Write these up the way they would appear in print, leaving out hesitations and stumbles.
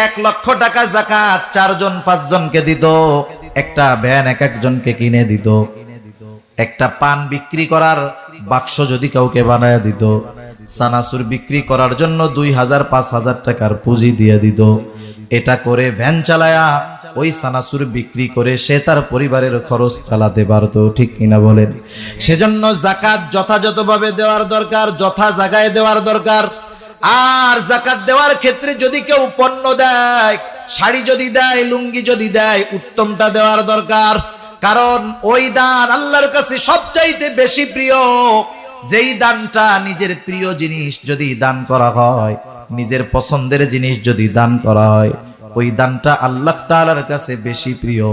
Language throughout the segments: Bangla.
1,00,000 টাকা যাকাত 4 জন 5 জনকে দিত, একটা ভ্যান এক একজনকে কিনে দিত, একটা পান বিক্রি করার বাক্স যদি কাউকে বানায় দিত, সানাসুর বিক্রি করার জন্য 2,000-5,000 টাকার পুঁজি দিয়ে দিত। এটা করে ভ্যান চালায়া ওই সানাসুর বিক্রি করে সে তার পরিবারের খরচ চালাতে পারতো, ঠিক কিনা বলেন? সেজন্য যাকাত যথাযথভাবে দেওয়ার দরকার, যথা জায়গায় দেওয়ার দরকার। আর যাকাত দেওয়ার ক্ষেত্রে যদি কেউ পণ্য দেয়, শাড়ি যদি দেয়, লুঙ্গি যদি দেয়, উত্তমটা দেওয়ার দরকার। কারণ ওই দান আল্লাহর কাছে সবচাইতে বেশি প্রিয়। যেই দানটা নিজের প্রিয় জিনিস যদি দান করা হয়, নিজের পছন্দের জিনিস যদি দান করা হয়, ওই দানটা আল্লাহ তাআলার কাছে বেশি প্রিয়।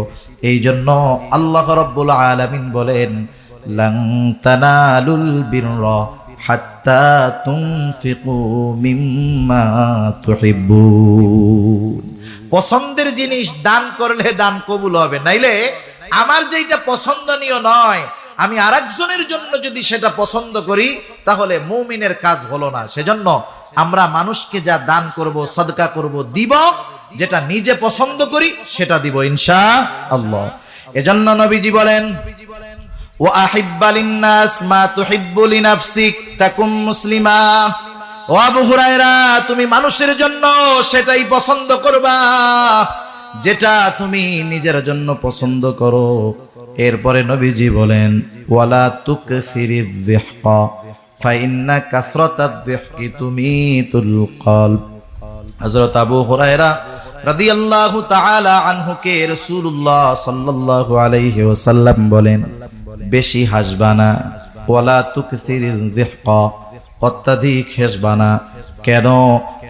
এই জন্য আল্লাহ রাব্বুল আলামিন বলেন, লান তানালুল বিররা হাত্তা তুনফিকু মিম্মা তুহিব্বুন। পছন্দের জিনিস দান করলে দান কবুল হবে, নাইলে আমার যেটা পছন্দনীয় নয়, আমি আরেকজনের জন্য যদি সেটা পছন্দ করি, তাহলে মুমিনের কাজ হলো না। সেজন্য আমরা মানুষকে যা দান করব, সদকা করব, দিব, যেটা নিজে পছন্দ করি সেটা দিব ইনশাআল্লাহ। এজন্য নবীজি বলেন, ওয়া আহিব্বা লিন-নাস মা তুহিব্বু লিনাফসিক তাকুম মুসলিমা। ও আবু হুরায়রা, তুমি মানুষের জন্য সেটাই পছন্দ করবা যেটা তুমি নিজের জন্য পছন্দ করো। এরপরে নবীজি বলেন, ওয়ালা তুকসিরিয যিহকা ফাইন্না কাসরাতায যিহকি তুমিতুল কলব। হযরত আবু হুরায়রা রাদিয়াল্লাহু তাআলা আনহু কে রাসূলুল্লাহ সাল্লাল্লাহু আলাইহি ওয়াসাল্লাম বলেন, বেশি হাসবা না, ওয়ালা তুকসিরিয যিহকা, অত্যাধিক হাসবা না। কেন?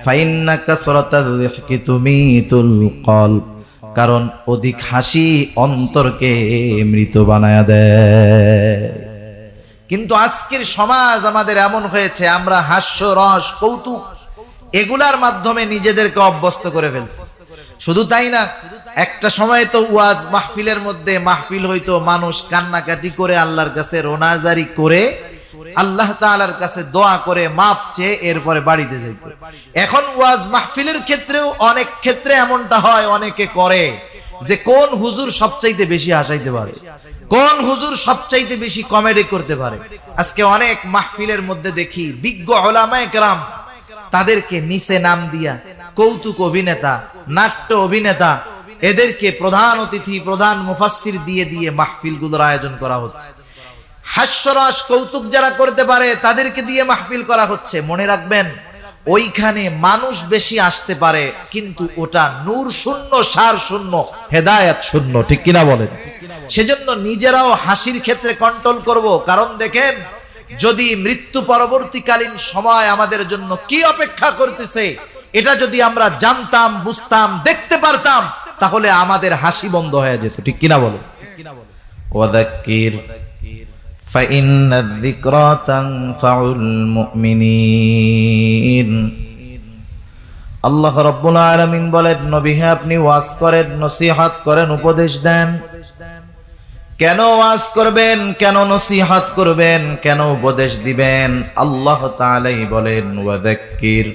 ফাইন্না কাসরাতায যিহকি তুমিতুল কলব, কারণ অধিক হাসি অন্তরকে মৃত বানায়া দেয়। কিন্তু আজকের সমাজ আমাদের এমন হয়েছে, আমরা হাস্য রস কৌতুক এগুলার মাধ্যমে নিজেদেরকে অভ্যস্ত করে ফেলছি। শুধু তাই না, একটা সময় তো ওয়াজ মাহফিলের মধ্যে মাহফিল হইতো, মানুষ কান্নাকাটি করে আল্লাহর কাছে রোনাজারি করে আল্লাহ তাআলার কাছে দোয়া করে মাপ চেয়ে এরপরে বাড়িতে যাইতো। এখন ওয়াজ মাহফিলের ক্ষেত্রেও অনেক ক্ষেত্রে এমনটা হয়, অনেকে করে যে কোন হুজুর সবচাইতে বেশি হাসাইতে পারে, কোন হুজুর সবচাইতে বেশি কমেডি করতে পারে। আজকে অনেক মাহফিলের মধ্যে দেখি বিজ্ঞ উলামায়ে কেরাম তাদেরকে নিচে নাম দিয়া কৌতুক অভিনেতা, নাট্য অভিনেতা, এদেরকে প্রধান অতিথি, প্রধান মুফাসসির দিয়ে দিয়ে মাহফিলগুলোর আয়োজন করা হচ্ছে। হাস্যরস কৌতুক যারা করতে পারে তাদেরকে দিয়ে মাহফিল করা হচ্ছে। মনে রাখবেন, ওইখানে মানুষ বেশি আসতে পারে, কিন্তু ওটা নূর শূন্য, সার শূন্য, হেদায়েত শূন্য, ঠিক কিনা বলেন? সেজন্য নিজেরাও হাসির ক্ষেত্রে কন্ট্রোল করব। কারণ দেখেন, যদি মৃত্যু পরবর্তীকালীন সময় আমাদের জন্য কি অপেক্ষা করতেছে, এটা যদি আমরা জানতাম, বুঝতাম, দেখতে পারতাম, তাহলে আমাদের হাসি বন্ধ হয়ে যেত, ঠিক কিনা বলেন? ওয়াযাক্কির ফাইন্নায যিকরা তানফাউল মুমিনিন। আল্লাহ রাব্বুল আলামিন বলেন, নবী হে, আপনি ওয়াজ করেন, নসিহত করেন, উপদেশ দেন। কেন ওয়াজ করবেন, কেন নসিহত করবেন, কেন উপদেশ দিবেন? আল্লাহ তাআলাই বলেন, ওয়াযাক্কির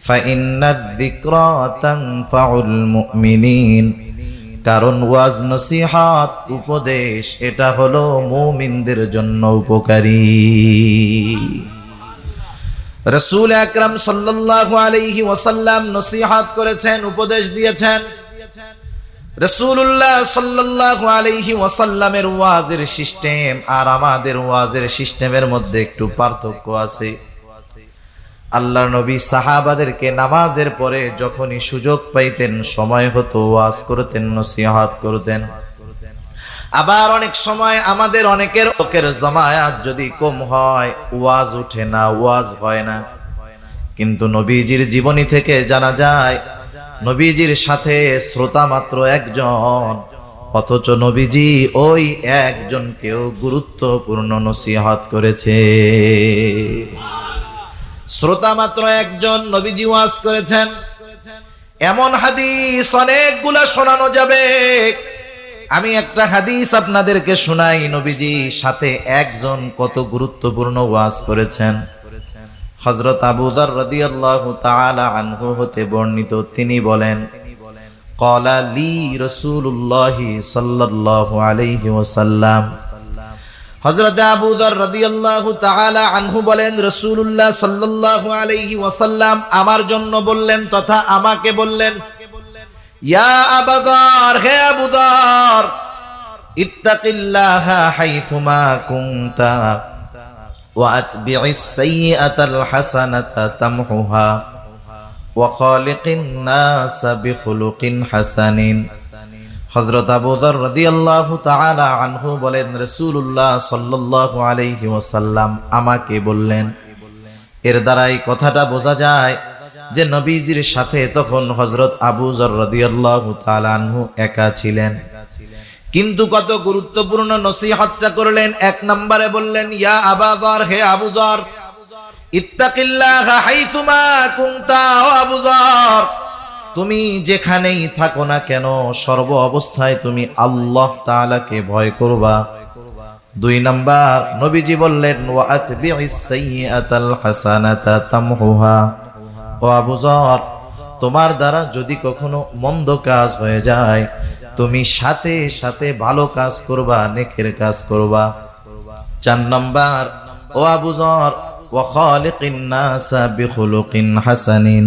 ফাইন্নায যিকরা তানফাউল মুমিনিন। কারণ ওয়াজ, নসিহত, উপদেশ এটা হলো মুমিনদের জন্য উপকারী। রাসূল আকরাম সাল্লাল্লাহু আলাইহি ওয়াসাল্লাম নসিহত করেছেন, উপদেশ দিয়েছেন। রাসূলুল্লাহ সাল্লাল্লাহু আলাইহি ওয়াসাল্লামের ওয়াজের সিস্টেম আর আমাদের ওয়াজের সিস্টেমের মধ্যে একটু পার্থক্য আছে। আল্লাহর নবী সাহাবাদেরকে নামাজের পরে যখনই সুযোগ পাইতেন, সময় হতো, ওয়াজ করতেন, নসিহত করতেন। আবার অনেক সময় আমাদের অনেকের লোকের জামায়াত যদি কম হয়, ওয়াজ উঠে না, ওয়াজ হয় না। কিন্তু নবীজির জীবনী থেকে জানা যায়, নবীজির সাথে শ্রোতা মাত্র একজন, অথচ নবীজি ওই একজনকেও গুরুত্বপূর্ণ নসিহত করেছে। শ্রোতা মাত্র একজন, নবীজি ওয়াজ করেছেন। এমন হাদিস অনেকগুলা শোনানো যাবে। আমি একটা হাদিস আপনাদেরকে শোনাই, নবীজি সাথে একজন কত গুরুত্বপূর্ণ ওয়াজ করেছেন। হযরত আবু যর রাদিয়াল্লাহু তাআলা আনহু হতে বর্ণিত, তিনি বলেন, ক্বালা লি রাসূলুল্লাহ সাল্লাল্লাহু আলাইহি ওয়াসাল্লাম। হযরত আবু যর রাদিয়াল্লাহু তাআলা আনহু বলেন, রাসূলুল্লাহ সাল্লাল্লাহু আলাইহি ওয়াসাল্লাম আমার জন্য বললেন তথা আমাকে বললেন, ইয়া আবু যর, হে আবু যর, ইত্তাকিল্লাহা হাইথুমা কুনতা ওয়া আতবি'is সাইয়্যাতাল হাসানাতা তামহুহা ওয়া খালিকিন নাসা বিখুলুকিন হাসানিন। হযরত আবু যর রাদিয়াল্লাহু তাআলা আনহু বলেন, রাসূলুল্লাহ সাল্লাল্লাহু আলাইহি ওয়াসাল্লাম আমাকে বললেন। এর দ্বারা এই কথাটা বোঝা যায় যে নবীজির সাথে তখন হযরত আবু যর রাদিয়াল্লাহু তাআলা আনহু একা ছিলেন, কিন্তু কত গুরুত্বপূর্ণ নসিহতটা করলেন। এক নম্বরে বললেন, ইয়া আবু যর, হে আবু যর, ইত্তাকিল্লাহা হাইথুমা কুনতা, ও আবু যর, তুমি যেখানেই থাকো না কেন সর্ব অবস্থায় তুমি আল্লাহ তাআলাকে ভয় করবা। দুই নাম্বার নবীজি বললেন, ওয়া আতবি'is সাইয়্যাতাল হাসানাতা তামহুহা, ও আবু যর, তোমার দ্বারা যদি কখনো মন্দ কাজ হয়ে যায় তুমি সাথে সাথে ভালো কাজ করবা, নেকের কাজ করবা। চার নাম্বার, ও আবু যর, ওয়া খালিকিন নাসা বিখুলুকিন হাসানিন,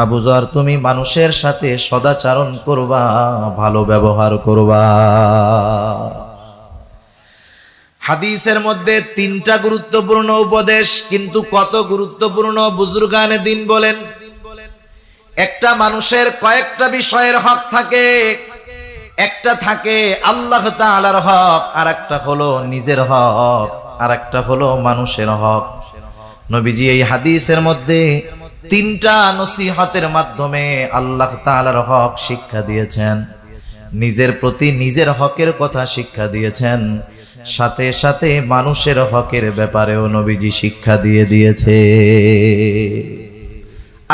আবু যর, তুমি মানুষের সাথে সদাচরণ করবা, ভালো ব্যবহার করবা। হাদিসের মধ্যে তিনটা গুরুত্বপূর্ণ উপদেশ, কিন্তু কত গুরুত্বপূর্ণ বুজুর্গানে দিন বলেন। একটা মানুষের কয়েকটা বিষয়ের হক থাকে, একটা থাকে আল্লাহ তাআলার হক, আর একটা হলো নিজের হক, আর একটা হলো মানুষের হক। নবীজি এই হাদিসের মধ্যে তিনটা নসিহতের মাধ্যমে আল্লাহ তাআলার হক শিক্ষা দিয়েছেন, নিজের প্রতি নিজের হকের কথা শিক্ষা দিয়েছেন, সাথে সাথে মানুষের হকের ব্যাপারেও নবীজি শিক্ষা দিয়ে দিয়েছে।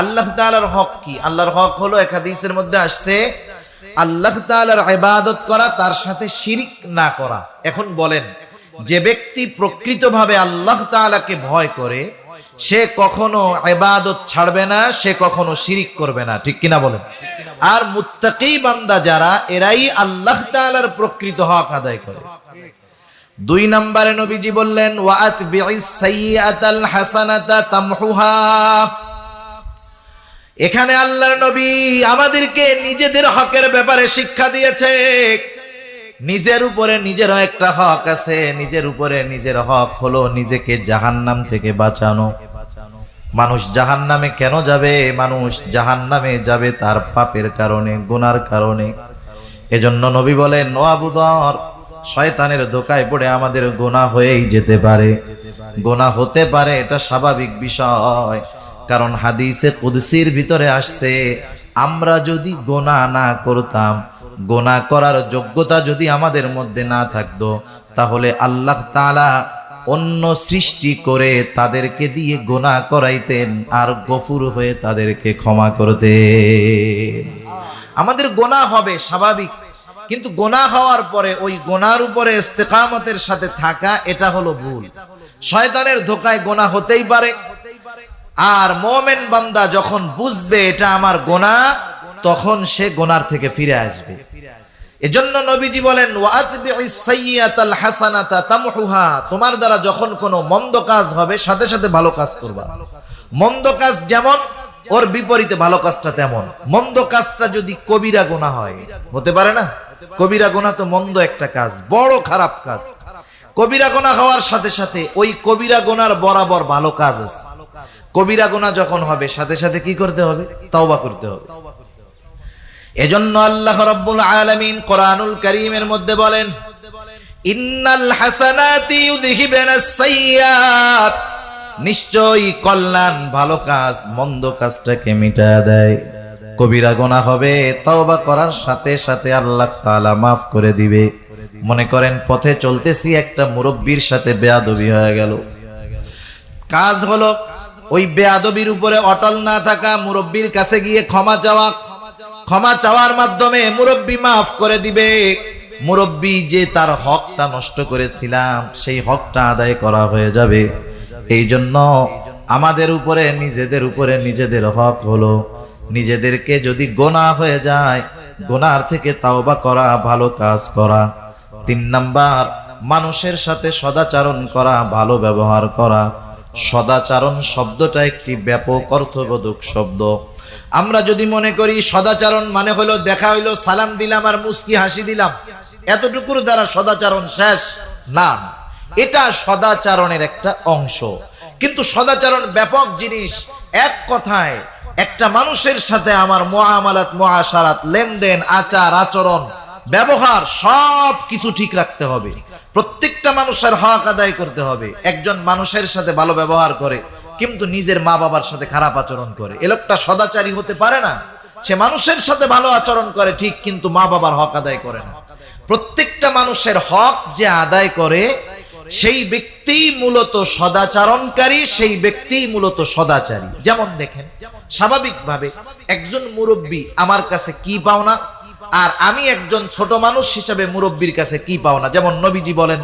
আল্লাহ তাআলার হক কি? আল্লাহর হক হলো, এক হাদিসের মধ্যে আসছে, আল্লাহ তাআলার ইবাদত করা, তার সাথে শিরক না করা। এখন বলেন, যে ব্যক্তি প্রকৃতভাবে আল্লাহ তাআলাকে ভয় করে সে কখনো ইবাদত ছাড়বে না, সে কখনো শিরক করবে না, ঠিক কিনা বলেন? আর মুত্তাকি বান্দা যারা, এরাই আল্লাহ তাআলার প্রকৃত হক আদায় করে। দুই নম্বরে নবীজি বললেন, ওয়া আতবি'is সাইয়্যাতাল হাসানাতা তামহুহা। এখানে আল্লাহর নবী আমাদেরকে নিজেদের হকের ব্যাপারে শিক্ষা দিয়েছে। নিজের উপরে নিজেরও একটা হক আছে, নিজের উপরে নিজের হক হলো নিজেকে জাহান্নাম থেকে বাঁচানো। মানুষ জাহান্নামে কেন যাবে? মানুষ জাহান্নামে যাবে তার পাপের কারণে, গুনার কারণে। এজন্য নবী বলেন, ও আবু যর, শয়তানের ধোঁকায় পড়ে আমাদের গুনাহ হয়েই যেতে পারে, গুনাহ হতে পারে, এটা স্বাভাবিক বিষয়। কারণ হাদিসে কুদসির ভিতরে আসছে, আমরা যদি গুনাহ না করতাম, গুনাহ করার যোগ্যতা যদি আমাদের মধ্যে না থাকতো, তাহলে আল্লাহ তাআলা অন্য সৃষ্টি করে তাদেরকে দিয়ে গুনাহ করাইতেন, আর গফুর হয়ে তাদেরকে ক্ষমা করতেন। আমাদের গুনাহ হবে স্বাভাবিক, কিন্তু গুনাহ হওয়ার পরে ওই গুনাহর উপরে ইস্তেকামতের সাথে থাকা, এটা হলো ভুল। শয়তানের ধোঁকায় গুনাহ হতেই পারে, আর মুমিন বান্দা যখন বুঝবে এটা আমার গুনাহ, তখন সে গুনার থেকে ফিরে আসবে। এজন্য নবীজি বলেন, ওয়া আতবি'is সাইয়্যাতাল হাসানাতা তামহুহা, তোমার দ্বারা যখন কোনো মন্দ কাজ হবে সাথে সাথে ভালো কাজ করবা। মন্দ কাজ যেমন, ওর বিপরীতে ভালো কাজটা তেমন। মন্দ কাজটা যদি কবিরা গুনাহ হয়, হতে পারে না? কবিরা গুনাহ তো মন্দ একটা কাজ, বড় খারাপ কাজ। কবিরা গুনাহ হওয়ার সাথে সাথে ওই কবিরা গুনার বরাবর ভালো কাজ আছে। কবিরা গুনাহ যখন হবে সাথে সাথে কি করতে হবে? তওবা করতে হবে। এজন্য আল্লাহ রাব্বুল আলামিন কোরআনুল কারীমের মধ্যে বলেন, ইন্নাল হাসানাতি ইউযহিবুনাস সাইয়্যাত, নিশ্চয়ই কল্যাণ, ভালো কাজ মন্দ কাজটাকে মিটায় দেয়। কবিরা গুনাহ হবে, তওবা করার সাথে সাথে আল্লাহ তাআলা মাফ করে দিবে। মনে করেন পথে চলতেছি, একটা মুরব্বির সাথে বেয়াদবি হয়ে গেল। কাজ হলো ওই বেয়াদবির উপরে অটল না থাকা, মুরব্বির কাছে গিয়ে ক্ষমা চাওয়া। ক্ষমা চাওয়ার মাধ্যমে মুরব্বি মাফ করে দিবে। মুরব্বি যে তার হকটা নষ্ট করেছিলাম, সেই হকটা আদায় করা হয়ে যাবে। এই জন্য আমাদের উপরে নিজেদের হক হলো নিজেদেরকে যদি গুনাহ হয়ে যায় গুনার থেকে তাওবা করা, ভালো কাজ করা। 3 নাম্বার, মানুষের সাথে সদাচরণ করা, ভালো ব্যবহার করা। সদাচরণ শব্দটা একটি ব্যাপক অর্থবোধক শব্দ। আমরা যদি মনে করি সদাচরণ মানে হলো দেখা হইলো, সালাম দিলাম আর মুস্কি হাসি দিলাম, এতটুকুর দ্বারা সদাচরণ শেষ, না, এটা সদাচরণের একটা অংশ। কিন্তু সদাচরণ ব্যাপক জিনিস। এক কথায় একটা মানুষের সাথে আমার মুআমালাত, মুআশারাত, লেনদেন, আচার আচরণ, ব্যবহার সব কিছু ঠিক রাখতে হবে। প্রত্যেকটা মানুষের হক আদায় করতে হবে। একজন মানুষের সাথে ভালো ব্যবহার করে কিন্তু নিজের মা বাবার সাথে খারাপ আচরণ করে, এ লোকটা সদাচারী হতে পারে না। সে মানুষের সাথে ভালো আচরণ করে ঠিক, কিন্তু মা বাবার হক আদায় করে না। প্রত্যেকটা মানুষের হক যে আদায় করে সেই ব্যক্তি মূলত সদাচরণকারী, সেই ব্যক্তি মূলত সদাচারী। যেমন দেখেন, স্বাভাবিকভাবে একজন মুরব্বী আমার কাছে কি পাওনা, আর আমি একজন ছোট মানুষ হিসেবে মুরব্বীর কাছে কি পাওনা। যেমন নবীজি বলেন,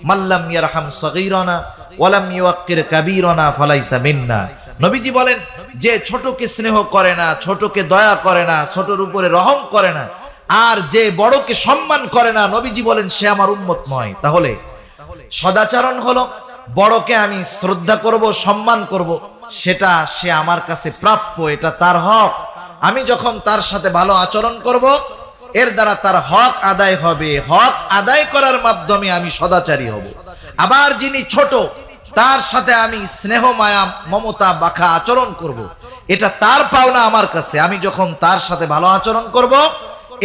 মাল্লাম ইয়ারহাম সগীরানা ওয়ালাম ইউক্কির কাবীরানা ফালাইসা মিন্না। নবীজি বলেন, যে ছোটকে স্নেহ করে না, ছোটকে দয়া করে না, ছোটর উপরে রহম করে না, আর যে বড়কে সম্মান করে না, নবীজি বলেন সে আমার উম্মত নয়। তাহলে সদাচরণ হলো বড়কে আমি শ্রদ্ধা করব, সম্মান করব, সেটা সে আমার কাছে প্রাপ্য, এটা তার হক। আমি যখন তার সাথে ভালো আচরণ করব, এর দ্বারা তার হক আদায় হবে। হক আদায় করার মাধ্যমে আমি সদাচারী হব। আবার যিনি ছোট, তার সাথে আমি স্নেহ, মায়া, মমতা, বাখা আচরণ করব, এটা তার পাওনা আমার কাছে। আমি যখন তার সাথে ভালো আচরণ করব,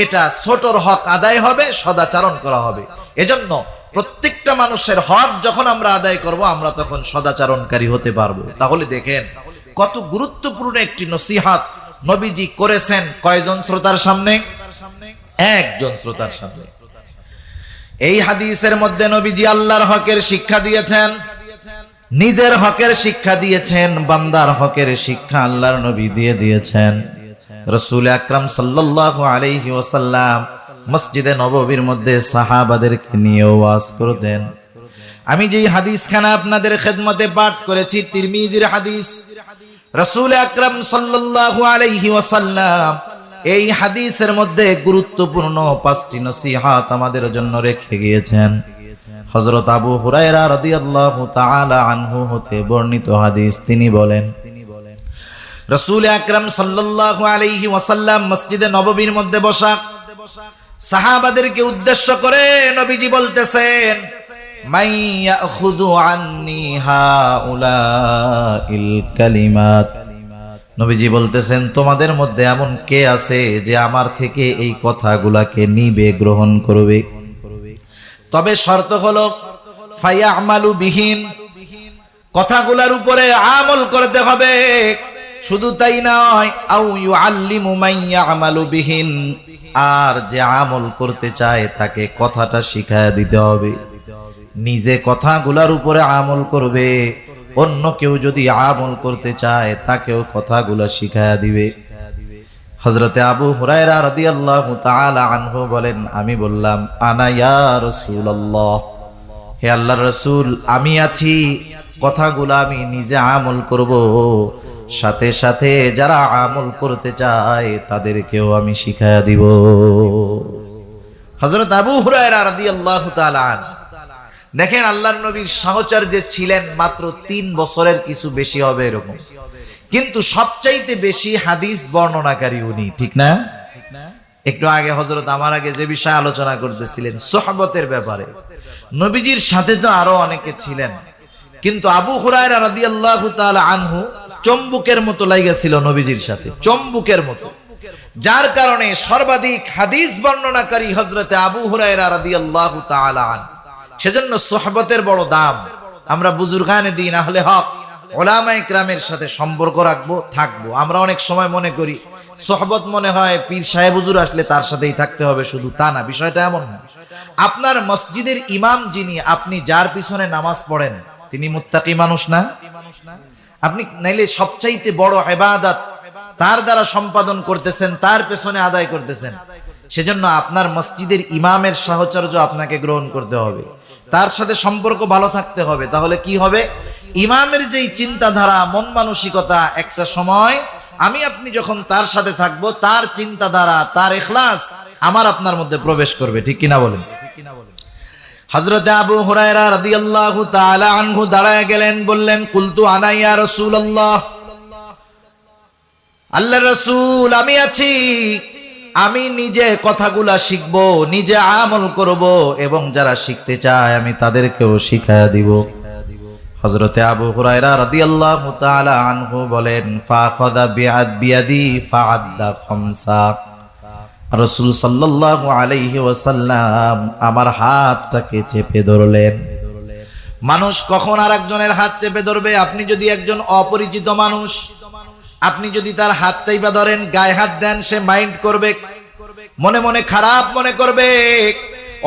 এটা ছোটর হক আদায় হবে, সদাচরণ করা হবে। এজন্য প্রত্যেকটা মানুষের হক যখন আমরা আদায় করব, আমরা তখন সদাচরণকারী হতে পারবো। তাহলে দেখেন কত গুরুত্বপূর্ণ একটি নসিহত নবীজি করেছেন। কয়জন শ্রোতার সামনে? একজন শ্রোতার সামনে। এই হাদিসের মধ্যে নবীজি আল্লাহর হকের শিক্ষা দিয়েছেন, নিজের হকের শিক্ষা দিয়েছেন, বান্দার হকের শিক্ষা আল্লাহর নবী দিয়ে দিয়েছেন। রাসূল আকরাম সাল্লাল্লাহু আলাইহি ওয়াসাল্লাম মসজিদে নববীর মধ্যে সাহাবাদেরকে নিয়ে ওয়াজ করতেন। আমি যেই হাদিসখানা আপনাদের খেদমতে পাঠ করেছি, তিরমিজির হাদিস। রাসূল আকরাম সাল্লাল্লাহু আলাইহি ওয়াসাল্লাম এই হাদিসের মধ্যে গুরুত্বপূর্ণ 5টি নসিহত আমাদের জন্য রেখে গিয়েছেন। হযরত আবু হুরায়রা রাদিয়াল্লাহু তাআলা আনহু হতে বর্ণিত হাদিস, তিনি বলেন, রাসূল আকরাম সাল্লাল্লাহু আলাইহি ওয়াসাল্লাম মসজিদে নববীর মধ্যে বসা সাহাবাদেরকে উদ্দেশ্য করে নবীজি বলতেছেন, মাইয়া খুযু আন্নি হাউলাইল কালিমাত। নবীজি বলতেছেন, তোমাদের মধ্যে এমন কে আছে যে আমার থেকে এই কথাগুলাকে নিবে, গ্রহণ করবে? তবে শর্ত হলো ফায়ামালু বিহিন, কথাগুলার উপরে আমল করতে হবে। শুধু তাই নয়, আও ইউআল্লিমু মাইয়া আমালু বিহিন, আর যে আমল করতে চায় তাকে কথাটা শিখায়া দিতে হবে। নিজে কথাগুলার উপরে আমল করবে, অন্য কেউ যদি আমল করতে চায় তাকেও কথাগুলা শিখায়া দিবে। হযরতে আবু হুরায়রা রাদিয়াল্লাহু তাআলা আনহু বলেন, আমি বললাম, আনা ইয়া রাসূলুল্লাহ, হে আল্লাহর রাসূল, আমি আছি, কথাগুলা আমি নিজে আমল করব, সাথে সাথে যারা আমল করতে চায় তাদেরকেও আমি শিখায়া দিব। হযরত আবু হুরায়রা রাদিয়াল্লাহু তাআলা আনহু, দেখেন আল্লাহর নবীর সাহচর্যে ছিলেন মাত্র 3 বছরের কিছু বেশি হবে এরকম, কিন্তু সবচাইতে বেশি হাদিস বর্ণনাকারী উনি, ঠিক না? একটু আগে হযরত আমার আগে যে বিষয় আলোচনা করতেছিলেন সুহবতের ব্যাপারে, নবীজির সাথে তো আরো অনেকে ছিলেন, কিন্তু আবু হুরায়রা রাদিয়াল্লাহু তাআলা আনহু চম্বুকের মতো লাইগা নবীজির সাথে, চম্বুকের মতো, যার কারণে সর্বাধিক হাদিস বর্ণনাকারী হযরতে আবু হুরায়রা রাদিয়াল্লাহু তাআলা আনহু। সেজন্য সুহবতের বড় দাম। আমরা বুজুর্গানে দিন আহলে হক উলামায়ে কিরামের সাথে সম্পর্ক রাখবো, থাকবো। আমরা অনেক সময় মনে করি সুহবত মনে হয় পীর সাহেব হুজুর আসলে তার সাথেই থাকতে হবে, শুধু তা না, বিষয়টা এমন না। আপনার মসজিদের ইমাম যিনি, আপনি যার পিছনে নামাজ পড়েন তিনি মুত্তাকি মানুষ না? আপনি নাইলে সবচাইতে বড় ইবাদত তার দ্বারা সম্পাদন করতেছেন, তার পেছনে আদায় করতেছেন। সেজন্য আপনার মসজিদের ইমামের সাহচর্য আপনাকে গ্রহণ করতে হবে, তার সাথে সম্পর্ক ভালো থাকতে হবে। তাহলে কি হবে? ইমামের যেই চিন্তাধারা, মন মানসিকতা, একটা সময় আমি আপনি যখন তার সাথে থাকবো, তার চিন্তাধারা, তার ইখলাস আমার আপনার মধ্যে প্রবেশ করবে, ঠিক কিনা বলেন? হযরত আবু হুরায়রা রাদিয়াল্লাহু তাআলা আনহু দাঁড়ায় গেলেন, বললেন, কুলতু আনা ইয়া রাসূলুল্লাহ, আল্লাহর রাসূল আমি আছি, আমি নিজে কথাগুলা শিখবো, নিজে আমল করব, এবং যারা শিখতে চায় আমি তাদেরকেও শিখায়া দিব। হযরত আবু হুরায়রা রাদিয়াল্লাহু তাআলা আনহু বলেন, ফাখাযা বিয়াদি ফাআদ্দা খামসা, রাসূল সাল্লাল্লাহু আলাইহি ওয়াসাল্লাম আমার হাতটাকে চেপে ধরলেন। মানুষ কখন আরেকজনের হাত চেপে ধরবে? আপনি যদি একজন অপরিচিত মানুষ, আপনি যদি তার হাত চাইবা ধরেন, গায়ে হাত দেন, সে মাইন্ড করবে, মনে মনে খারাপ মনে করবে।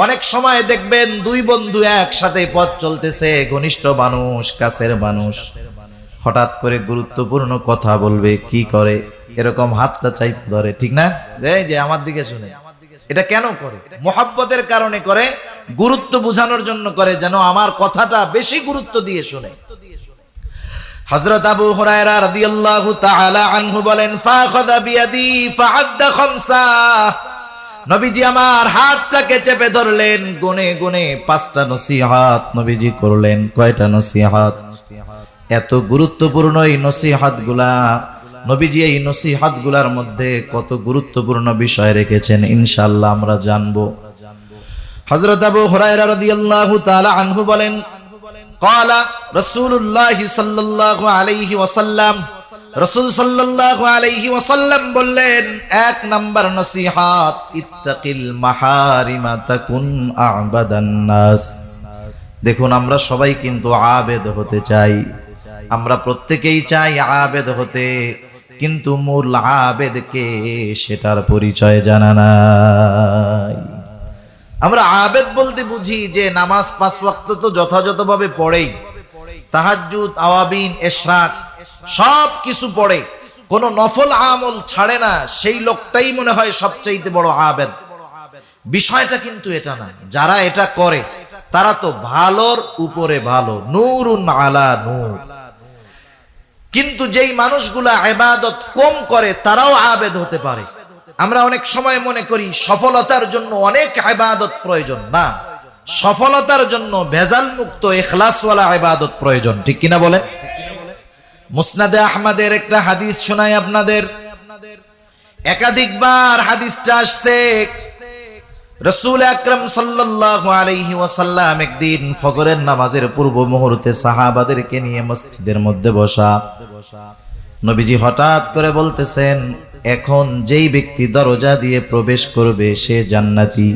অনেক সময় দেখবেন দুই বন্ধু একসাথে পথ চলতেছে, ঘনিষ্ঠ মানুষ, কাছের মানুষ, হঠাৎ করে গুরুত্বপূর্ণ কথা বলবে, কি করে এরকম হাতটা চাইতে ধরে, ঠিক না? যে আমার দিকে শুনে, এটা কেন করে? মোহাব্বতের কারণে করে, গুরুত্ব বোঝানোর জন্য করে, যেন আমার কথাটা বেশি গুরুত্ব দিয়ে শুনে। হযরত আবু হুরায়রা রাদিয়াল্লাহু তাআলা আনহু বলেন, ফাখাযা বিয়াদি ফাআদ্দা খামসা, নবীজি আমার হাতটাকে চেপে ধরলেন, গুনে গুনে 5টা নসিহত নবীজি করলেন। কয়টা নসিহত? এত গুরুত্বপূর্ণ এই নসিহতগুলা, নবীজি এই নসিহতগুলার মধ্যে কত গুরুত্বপূর্ণ বিষয় রেখেছেন ইনশাআল্লাহ আমরা জানবো। হযরত আবু হুরায়রা রাদিয়াল্লাহু তাআলা আনহু বলেন, ক্বালা রাসূলুল্লাহ সাল্লাল্লাহু আলাইহি ওয়াসাল্লাম, রাসূল সাল্লাল্লাহু আলাইহি ওয়াসাল্লাম বললেন, 1 নাম্বার নসিহত, ইত্তাকিল মাহারিমা তাকুন আ'বাদান নাস। দেখুন, আমরা সবাই কিন্তু আবেদ হতে চাই, আমরা প্রত্যেকেই চাই আবেদ হতে, কিন্তু মূল আবেদকে সেটার পরিচয় জানা নাই। আমরা আবেদ বলতে বুঝি যে নামাজ 5 ওয়াক্ত তো যথাযথভাবে পড়েই, তাহাজ্জুদ, আওয়াবিন, ইশরাক সব কিছু পড়ে, কোনো নফল আমল ছাড়ে না, সেই লোকটাই মনে হয় সবচাইতে বড় আবেদ। বিষয়টা কিন্তু এটা না। যারা এটা করে তারা তো ভালোর উপরে ভালো, নূরুন আলা নূর। কিন্তু যেই মানুষগুলা ইবাদত কম করে তারাও আবেদ হতে পারে। আমরা অনেক সময় মনে করি সফলতার জন্য অনেক ইবাদত প্রয়োজন, না, সফলতার জন্য ভেজাল মুক্ত ইখলাসওয়ালা ইবাদত প্রয়োজন, ঠিক কিনা বলেন? মুসনাদে আহমদের একটা হাদিস শোনাই আপনাদের, একাধিকবার হাদিসটা আসছে। রাসূল আকরাম সাল্লাল্লাহু আলাইহি ওয়াসাল্লাম একদিন ফজরের নামাজের পূর্ব মুহূর্তে সাহাবাদেরকে নিয়ে মসজিদের মধ্যে বসা, নবীজি হঠাৎ করে বলতেছেন, এখন যেই ব্যক্তি দরজা দিয়ে প্রবেশ করবে সে জান্নাতি।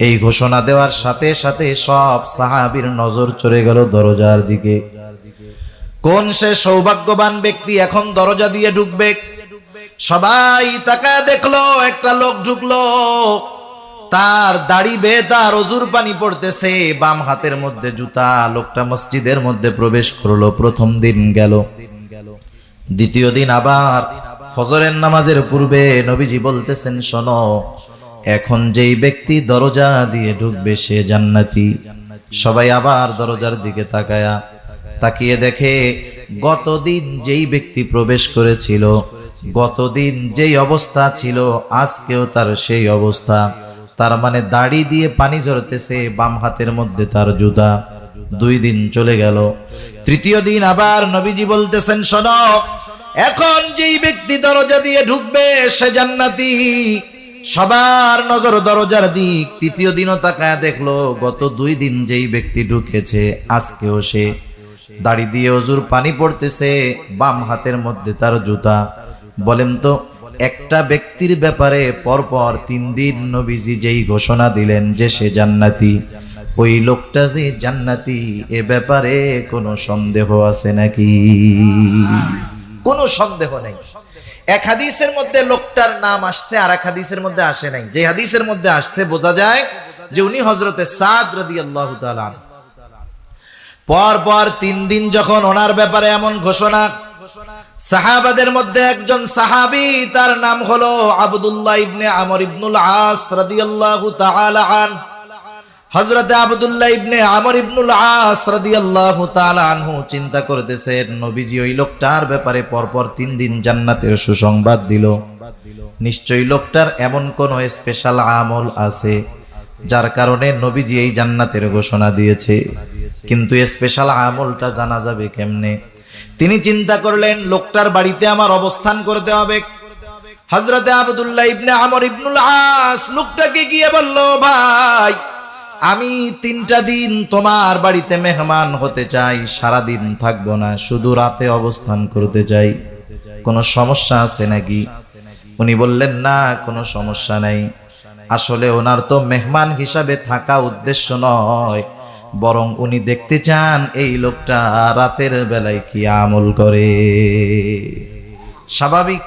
এই ঘোষণা দেওয়ার সাথে সাথে সব সাহাবীর নজর চলে গেল দরজার দিকে। কোন সে সৌভাগ্যবান ব্যক্তি এখন দরজা দিয়ে ঢুকবে? সবাই তাকায় দেখলো, একটা লোক ঢুকলো, তার দাড়ি বেয়ে তার অজুর পানি পড়তেছে, বাম হাতের মধ্যে জুতা। লোকটা মসজিদের মধ্যে প্রবেশ করলো। প্রথম দিন গেল, দ্বিতীয় দিন আবার ফজরের নামাজের পূর্বে নবীজি বলতেছেন, শোনো, এখন যেই ব্যক্তি দরজা দিয়ে ঢুকবে সে জান্নাতি। সবাই আবার দরজার দিকে তাকিয়ে দেখে গতদিন যেই ব্যক্তি প্রবেশ করেছিল, গতদিন যেই অবস্থা ছিল আজকেও তার সেই অবস্থা। তার মানে দাড়ি দিয়ে পানি ঝরতেছে, বাম হাতের মধ্যে তার জুতা। 2 দিন চলে গেল, তৃতীয় দিন আবার নবীজি বলতেছেন, শোনো, এখন যেই ব্যক্তি দরজা দিয়ে ঢুকবে সে জান্নাতি। সবার নজর দরজার দিক। তৃতীয় দিনও তাকায় দেখলো, গত 2 দিন যেই ব্যক্তি ঢুকেছে আজকেও সে। দাড়ি দিয়ে অজুর পানি পড়তেছে, বাম হাতের মধ্যে তার জুতা। বলেন তো, একটা ব্যক্তির ব্যাপারে পরপর 3 দিন নবীজি যেই ঘোষণা দিলেন যে সে জান্নাতি, ওই লোকটা যে জান্নাতি এ ব্যাপারে কোনো সন্দেহ আছে নাকি? কোনো সন্দেহ নেই। এক হাদিসের মধ্যে লোকটার নাম আসছে, আর এক হাদিসের মধ্যে আসে নাই। যে হাদিসের মধ্যে আসছে বোঝা যায় যে উনি হযরতে সাদ রাদিয়াল্লাহু তাআলা। পরপর 3 দিন যখন ওনার ব্যাপারে এমন ঘোষণা, সাহাবাদের মধ্যে একজন সাহাবী, তার নাম হলো আব্দুল্লাহ ইবনে আমর ইবনুল আস রাদিয়াল্লাহু তাআলা আন। হযরতে আব্দুল্লাহ ইবনে আমর ইবনুল আস রাদিয়াল্লাহু তাআলা আনহু চিন্তা করতেছেন, নবীজি ওই লোকটার ব্যাপারে পরপর 3 দিন জান্নাতের সুসংবাদ দিল, নিশ্চয়ই লোকটার এমন কোন স্পেশাল আমল আছে যার কারণে নবীজি এই জান্নাতের ঘোষণা দিয়েছে, কিন্তু স্পেশাল আমলটা জানা যাবে কেমনে? তিনি চিন্তা করলেন, লোকটার বাড়িতে আমার অবস্থান করতে হবে। হযরতে আব্দুল্লাহ ইবনে আমর ইবনুল আস লোকটাকে গিয়ে বলল, ভাই আমি 3টা দিন তোমার বাড়িতে মেহমান হতে চাই, সারা দিন থাকবো না, শুধু রাতে অবস্থান করতে চাই, কোনো সমস্যা আছে নাকি? উনি বললেন, না কোনো সমস্যা নাই। আসলে ওনার তো মেহমান হিসাবে থাকা উদ্দেশ্য নয়, বরং উনি দেখতে চান এই লোকটা রাতের বেলায় কি আমল করে। স্বাভাবিক,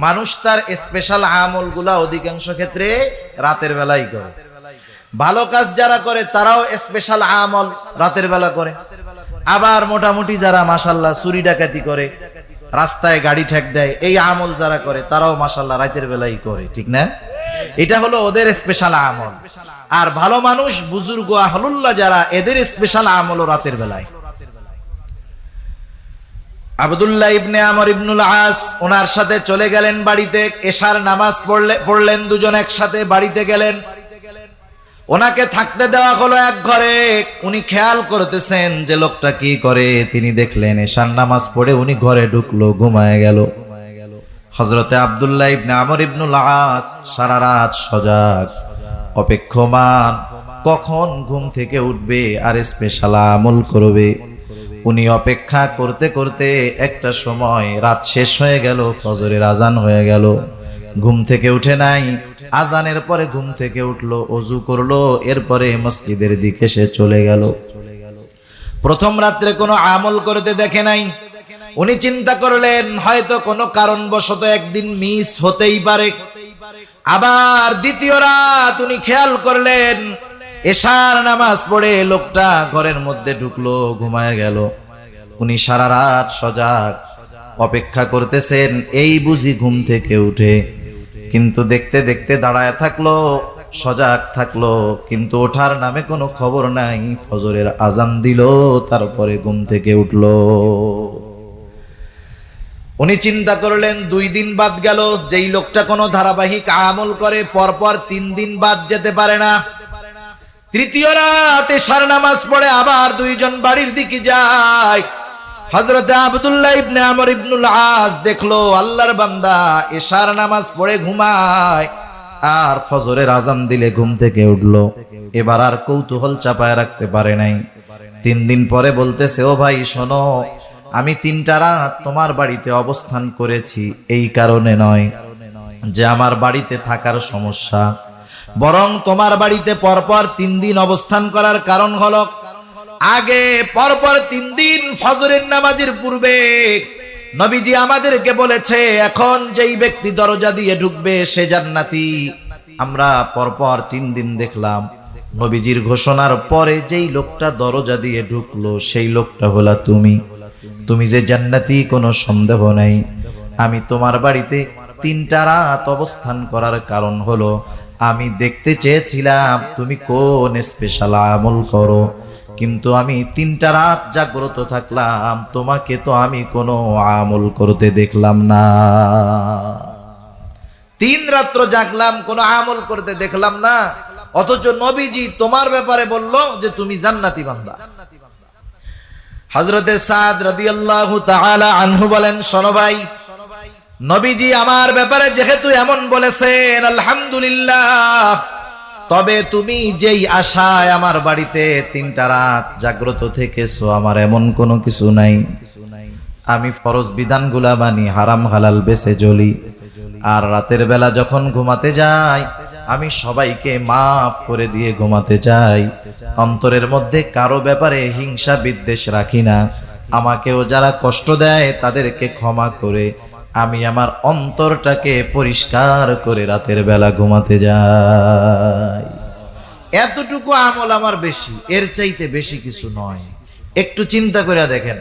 মানুষ তার স্পেশাল আমলগুলা অধিকাংশ ক্ষেত্রে রাতের বেলায় করে। ভালো কাজ যারা করে তারাও স্পেশাল আমল রাতের বেলা করে। আবার মোটামুটি যারা মাশাআল্লাহ চুরি ডাকাতি করে, রাস্তায় গাড়ি ঠেক দেয়, এই আমল যারা করে তারাও মাশাআল্লাহ রাতের বেলায় করে, ঠিক না? এটা হলো ওদের স্পেশাল আমল। আর ভালো মানুষ, বুজুর্গ আহলুল্লাহ যারা, এদের স্পেশাল আমল রাতের বেলায়। আব্দুল্লাহ ইবনে আমর ইবনুল আস ওনার সাথে চলে গেলেন বাড়িতে, এশার নামাজ পড়লেন, দুজন একসাথে বাড়িতে গেলেন। ওনাকে থাকতে দেওয়া হলো এক ঘরে। উনি খেয়াল করতেছেন যে লোকটা কি করে। তিনি দেখলেন এশার নামাজ পড়ে উনি ঘরে ঢুকলো, ঘুমায় গেল। হযরতে আব্দুল্লাহ ইবনে আমর ইবনুল আস সারা রাত সজাগ, অপেক্ষমান, কখন ঘুম থেকে উঠবে আর স্পেশাল আমল করবে। উনি অপেক্ষা করতে করতে একটা সময় রাত শেষ হয়ে গেল, ফজরের আজান হয়ে গেল, ঘুম থেকে উঠে নাই। আজানের পরে ঘুম থেকে উঠলো, ওযু করলো, এরপরে মসজিদের দিকে সে চলে গেল। প্রথম রাত্রে কোনো আমল করতে দেখে নাই। উনি চিন্তা করলেন হয়তো কোনো কারণবশত একদিন মিস হতেই পারে। আবার দ্বিতীয় রাত উনি খেয়াল করলেন এশার নামাজ পড়ে লোকটা ঘরের মধ্যে ঢুকলো, ঘুমায় গেল। উনি সারা রাত সজাগ, অপেক্ষা করতেছেন এই বুঝি ঘুম থেকে উঠে। কিন্তু দেখতে দেখতে দাঁড়ায় থাকলো, সজাগ থাকলো, কিন্তু ওঠার নামে কোনো খবর নাই। ফজরের আজান দিল, তারপরে ঘুম থেকে উঠলো। উনি চিন্তা করলেন 2 দিন বাদ গেল, যেই লোকটা কোনো ধারাবাহিক আমল করে পরপর 3 দিন বাদ যেতে পারে না। তৃতীয় রাতে এশার নামাজ পড়ে আবার 2 জন বাড়ির দিকে যায়। হযরতে আব্দুল্লাহ ইবনে আমর ইবনুল আস দেখলো আল্লাহর বান্দা এশার নামাজ পড়ে ঘুমায়, আর ফজরের আজান দিলে ঘুম থেকে উঠলো। এবার আর কৌতূহল চাপায় রাখতে পারে নাই। 3 দিন পরে বলতেছে, ও ভাই শোনো, আমি 3টা রাত তোমার বাড়িতে অবস্থান করেছি এই কারণে নয় যে আমার বাড়িতে থাকার সমস্যা, বরং তোমার বাড়িতে পরপর 3 দিন অবস্থান করার কারণ হলো আগে পরপর 3 দিন ফজরের নামাজের পূর্বে নবীজি আমাদেরকে বলেছে এখন যেই ব্যক্তি দরজা দিয়ে ঢুকবে সে জান্নাতি। আমরা পরপর 3 দিন দেখলাম নবীজির ঘোষণার পরে যেই লোকটা দরজা দিয়ে ঢুকলো সেই লোকটা হলা তুমি যে জান্নাতি কোনো সন্দেহ নাই। আমি তোমার বাড়িতে 3টা রাত অবস্থান করার কারণ হলো আমি দেখতে চেয়েছিলাম তুমি কোন স্পেশাল আমল করো, কিন্তু আমি 3টা রাত জাগ্রত থাকলাম, তোমাকে তো আমি কোনো আমল করতে দেখলাম না। 3 রাত্র জাগলাম, কোনো আমল করতে দেখলাম না, অথচ নবীজি তোমার ব্যাপারে বলল যে তুমি জান্নাতি বান্দা। হযরতে সাদ রাদিয়াল্লাহু তাআলা আনহু বলেন, শোনো ভাই, নবীজি আমার ব্যাপারে যেহেতু এমন বলেছেন আলহামদুলিল্লাহ, তবে তুমি যেই আশায় আমার বাড়িতে 3টা রাত জাগ্রত থেকেছো আমার এমন কোনো কিছু নাই। আমি ফরজ বিধানগুলা মানি, হারাম হালাল বেছে চলি, আর রাতের বেলা যখন ঘুমাতে যাই আমি সবাইকে মাফ করে দিয়ে ঘুমাতে চাই। অন্তরের মধ্যে কারো ব্যাপারে হিংসা বিদ্বেষ রাখি না। আমাকেও যারা কষ্ট দেয় তাদেরকে ক্ষমা করে আমি আমার অন্তরটাকে পরিষ্কার করে রাতের বেলা ঘুমাতে যাই। এতটুকু আমল আমার বেশি, এর চাইতে বেশি কিছু নয়। একটু চিন্তা করে দেখেন,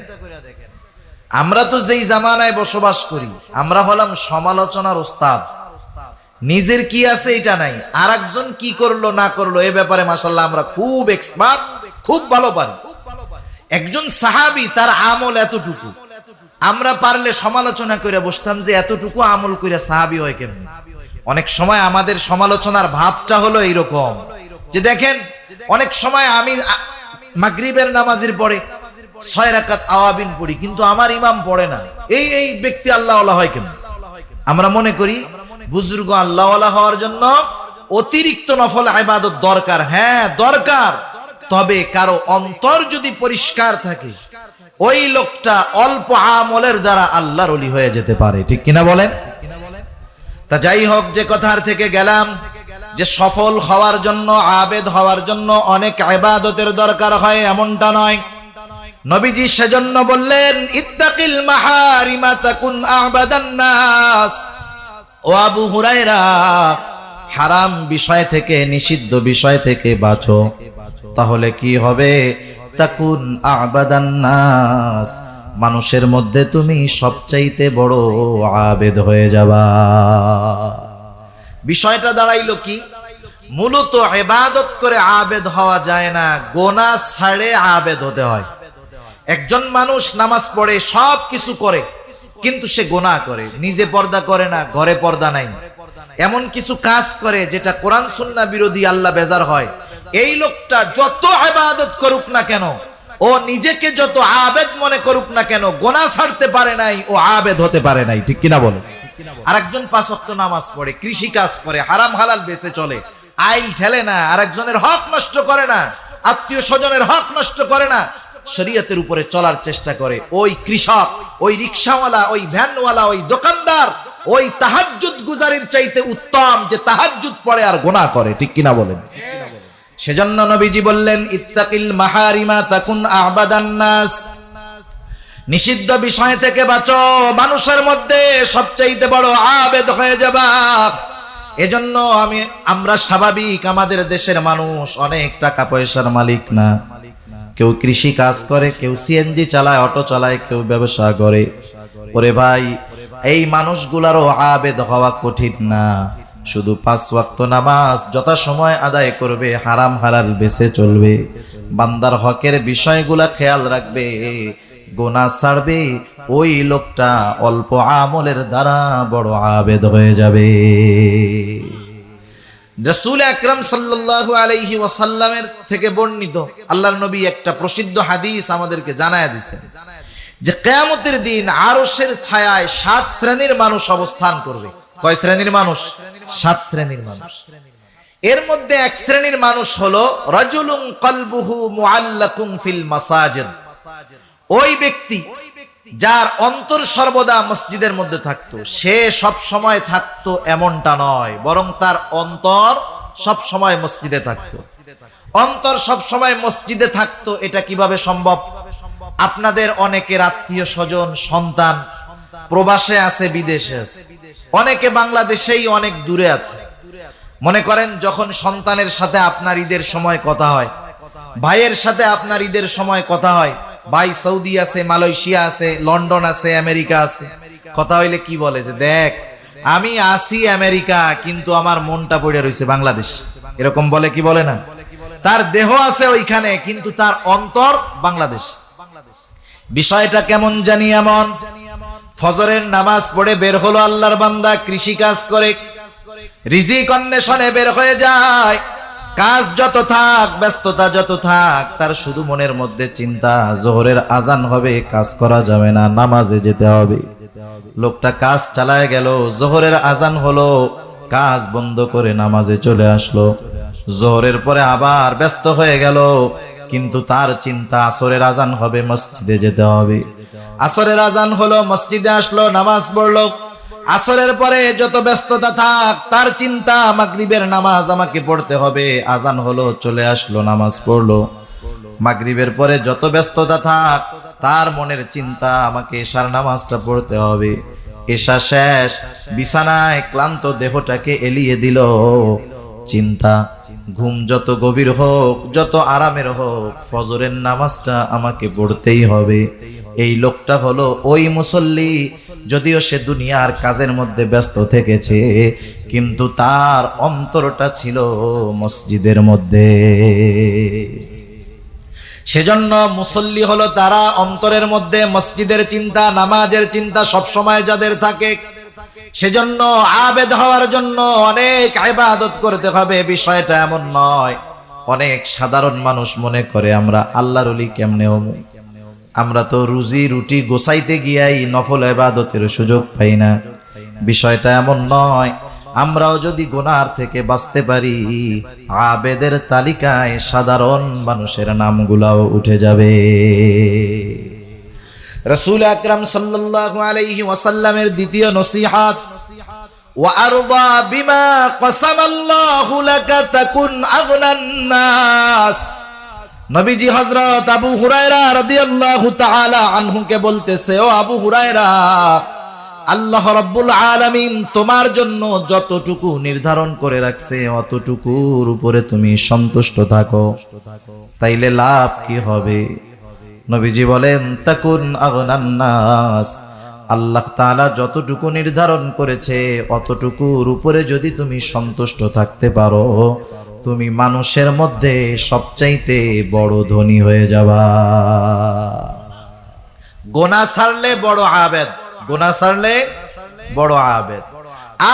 আমরা তো যেই জামানায় বসবাস করি আমরা হলাম সমালোচনার ওস্তাদ। নিজের কি আছে এটা নাই, আরেকজন কি করলো না করলো এ ব্যাপারে মাশাআল্লাহ আমরা খুব এক্সপার্ট, খুব ভালো পারি। একজন সাহাবী তার আমল এতটুকু, আমরা পারলে সমালোচনা করে বসতাম যে এতটুকু আমল করে সাহাবী হয় কেমন। অনেক সময় আমাদের সমালোচনার ভাবটা হলো এইরকম যে দেখেন অনেক সময় আমি মাগরিবের নামাজের পরে 6 রাকাত আওয়াবিন পড়ি, কিন্তু আমার ইমাম পড়ে না, এই ব্যক্তি আল্লাহওয়ালা হয় কেমন। আমরা মনে করি বুজুর্গ আল্লাহওয়ালা হওয়ার জন্য অতিরিক্ত নফল ইবাদত দরকার। হ্যাঁ দরকার, তবে কারো অন্তর যদি পরিষ্কার থাকে ওই লোকটা অল্প আমলের দ্বারা আল্লাহর ওলি হয়ে যেতে পারে, ঠিক কিনা বলেন? তা যাই হোক, যে কথার থেকে গেলাম যে সফল হওয়ার জন্য, আবেদ হওয়ার জন্য অনেক ইবাদতের দরকার হয় এমনটা নয়। নবীজি সেজন্য বললেন ইত্তাকিল মাহারিমা তাকুন আবাদান নাস। ও আবু হুরায়রা, হারাম বিষয় থেকে, নিষিদ্ধ বিষয় থেকে বাঁচো, তাহলে কি হবে? তাকুন আবাদান নাস, মানুষের মধ্যে তুমি সবচাইতে বড় আবেদ হয়ে যাবা। বিষয়টা দাঁড়াইলো কি? মূলত ইবাদত করে আবেদ হওয়া যায় না, গোনাহ ছাড়ে আবেদ হতে হয়। একজন মানুষ নামাজ পড়ে, সব কিছু করে, কিন্তু সে গোনাহ করে, নিজে পর্দা করে না, ঘরে পর্দা নাই, এমন কিছু কাজ করে যেটা কোরআন সুন্নাহ বিরোধী, আল্লাহ বেজার হয়। এই লোকটা যত ইবাদত করুক না কেন, ও নিজেকে যত আবেদ মনে করুক না কেন, গোনাহ ছাড়তে পারে নাই, ও আবেদ হতে পারে নাই, ঠিক কিনা বলে? আরেকজন 5 ওয়াক্ত নামাজ পড়ে, কৃষি কাজ করে, হারাম হালাল বেঁচে চলে, আইল ঠেলে না, আরেকজনের হক নষ্ট করে না, আত্মীয় স্বজনের হক নষ্ট করে না, শরীয়তের উপরে চলার চেষ্টা করে। ওই কৃষক, ওই রিকশাওয়ালা, ওই ভ্যানওয়ালা, ওই দোকানদার, ওই তাহাজ্জুদ গুজারির চাইতে উত্তম যে তাহাজ্জুদ পড়ে আর গুনাহ করে, ঠিক কিনা বলেন? সেজন্য নবীজি বললেন ইত্তাকিল মাহারিমা তাকুন আবাদান নাস, নিষিদ্ধ বিষয় থেকে বাঁচো, মানুষের মধ্যে সবচাইতে বড় আবেদ হয়ে যাবা। এজন্য আমরা স্বাভাবিক, আমাদের দেশের মানুষ অনেক টাকা পয়সার মালিক না, কেউ কৃষি কাজ করে, কেউ সিএনজি চালায়, অটো চালায়, কেউ ব্যবসা করে। ওরে ভাই, এই মানুষগুলারও আবেদ হওয়া কঠিন না। শুধু 5 ওয়াক্ত নামাজ যথাসময় আদায় করবে, হারাম হালাল বেঁচে চলবে, বান্দার হকের বিষয়গুলা খেয়াল রাখবে, গোনাহ ছাড়বে, ওই লোকটা অল্প আমলের দ্বারা বড় আবেদ হয়ে যাবে। রাসূল আকরাম সাল্লাল্লাহু আলাইহি ওয়াসাল্লামের থেকে বর্ণিত আল্লাহর নবী একটা প্রসিদ্ধ হাদিস আমাদেরকে জানায়া দিয়েছেন যে কিয়ামতের দিন আরশের ছায়ায় 7 শ্রেণীর মানুষ অবস্থান করবে। কয় শ্রেণীর মানুষ? 7 শ্রেণীর মানুষ। এর মধ্যে এক শ্রেণীর মানুষ হলো রাজুলুন কলবুহু মুআল্লাকুন ফিল মাসাজিদ। ওই ব্যক্তি যার অন্তর সর্বদা মসজিদের মধ্যে থাকতো, সে সব সময় থাকতো এমনটা নয়, বরং তার অন্তর সব সময় মসজিদে থাকতো। অন্তর সব সময় মসজিদে থাকতো, এটা কিভাবে সম্ভব? আপনাদের অনেকের আত্মীয় স্বজন, সন্তান প্রবাসে আছে, বিদেশে আছে, অনেকে বাংলাদেশেই অনেক দূরে আছে। মনে করেন যখন সন্তানের সাথে আপনার ঈদের সময় কথা হয়, ভাইয়ের সাথে আপনার ঈদের সময় কথা হয়, ভাই সৌদি আছে, মালয়েশিয়া আছে, লন্ডন আছে, আমেরিকা আছে, কথা হইলে কি বলে যে দেখ আমি আসি আমেরিকা, কিন্তু আমার মনটা পড়ে রয়েছে বাংলাদেশ, এরকম বলে কি বলে না? তার দেহ আছে ওইখানে, কিন্তু তার অন্তর বাংলাদেশ। বিষয়টা কেমন জানি এমন, ফজরের নামাজ পড়ে বের হলো আল্লাহর বান্দা, কৃষি কাজ করে, রিজিক অন্বেষণে বের হয়ে যায়, কাজ যত থাক, ব্যস্ততা যত থাক, তার শুধু মনের মধ্যে চিন্তা জোহরের আজান হবে, কাজ করা যাবে না, নামাজে যেতে হবে। লোকটা কাজ চালায় গেল, জোহরের আজান হলো, কাজ বন্ধ করে নামাজে চলে আসলো, জোহরের পরে আবার ব্যস্ত হয়ে গেল, কিন্তু তার চিন্তা আসরের আজান হবে, মসজিদে যেতে হবে। আসরের আজান হলো, মসজিদে আসলো, নামাজ পড়লো, আসরের পরে যত ব্যস্ততা থাক, তার চিন্তা মাগরিবের নামাজ আমাকে পড়তে হবে, আজান হলো, চলে আসলো, নামাজ পড়লো। মাগরিবের পরে যত ব্যস্ততা থাক, তার মনের চিন্তা আমাকে এশার নামাজটা পড়তে হবে। এশা শেষ, বিছানায় ক্লান্ত দেহটাকে এলিয়ে দিল, চিন্তা ঘুম যত গভীর হোক, যত আরামের হোক, ফজরের নামাজটা আমাকে পড়তেই হবে। এই লোকটা হলো ওই মুসল্লি, যদিও সে দুনিয়ার কাজের মধ্যে ব্যস্ত থেকেছে, কিন্তু তার অন্তরটা ছিল মসজিদের মধ্যে। সেজন্য মুসল্লি হলো তারা অন্তরের মধ্যে মসজিদের চিন্তা, নামাজের চিন্তা সব সময় যাদের থাকে। সেজন্য আবেদ হওয়ার জন্য অনেক ইবাদত করতে হবে, বিষয়টা এমন নয়। অনেক সাধারণ মানুষ মনে করে আমরা আল্লাহর ওলি কেমনে হবো, আমরা তো রুজি রুটি গোছাইতে গিয়াই নফল ইবাদতের সুযোগ পাই না। বিষয়টা এমন নয়। আমরাও যদি গুনার থেকে বাঁচতে পারি, আবেদের তালিকায় সাধারণ মানুষের নামগুলাও উঠে যাবে। রাসূল আকরাম সাল্লাল্লাহু আলাইহি ওয়াসাল্লামের দ্বিতীয় নসিহত, ওয়া আরদা বিমা কাসামাল্লাহু লাকা তাকুন আগনান নাস। নবীজি হযরত আবু হুরায়রা রাদিয়াল্লাহু তাআলা আনহুকে বলতেছে, ও আবু হুরায়রা, আল্লাহ রাব্বুল আলামিন তোমার জন্য যতটুকু নির্ধারণ করে রাখছে অতটুকুর উপরে তুমি সন্তুষ্ট থাকো, তাইলে লাভ কি হবে? নবীজি বলেন, তাকুন আগনান নাস। আল্লাহ তাআলা যতটুকু নির্ধারণ করেছে অতটুকুর উপরে যদি তুমি সন্তুষ্ট থাকতে পারো, তুমি মানুষের মধ্যে সবচাইতে বড় ধনী হয়ে যাবা। গোনা ছাড়লে বড় আবেদ, গোনা ছাড়লে বড় আবেদ।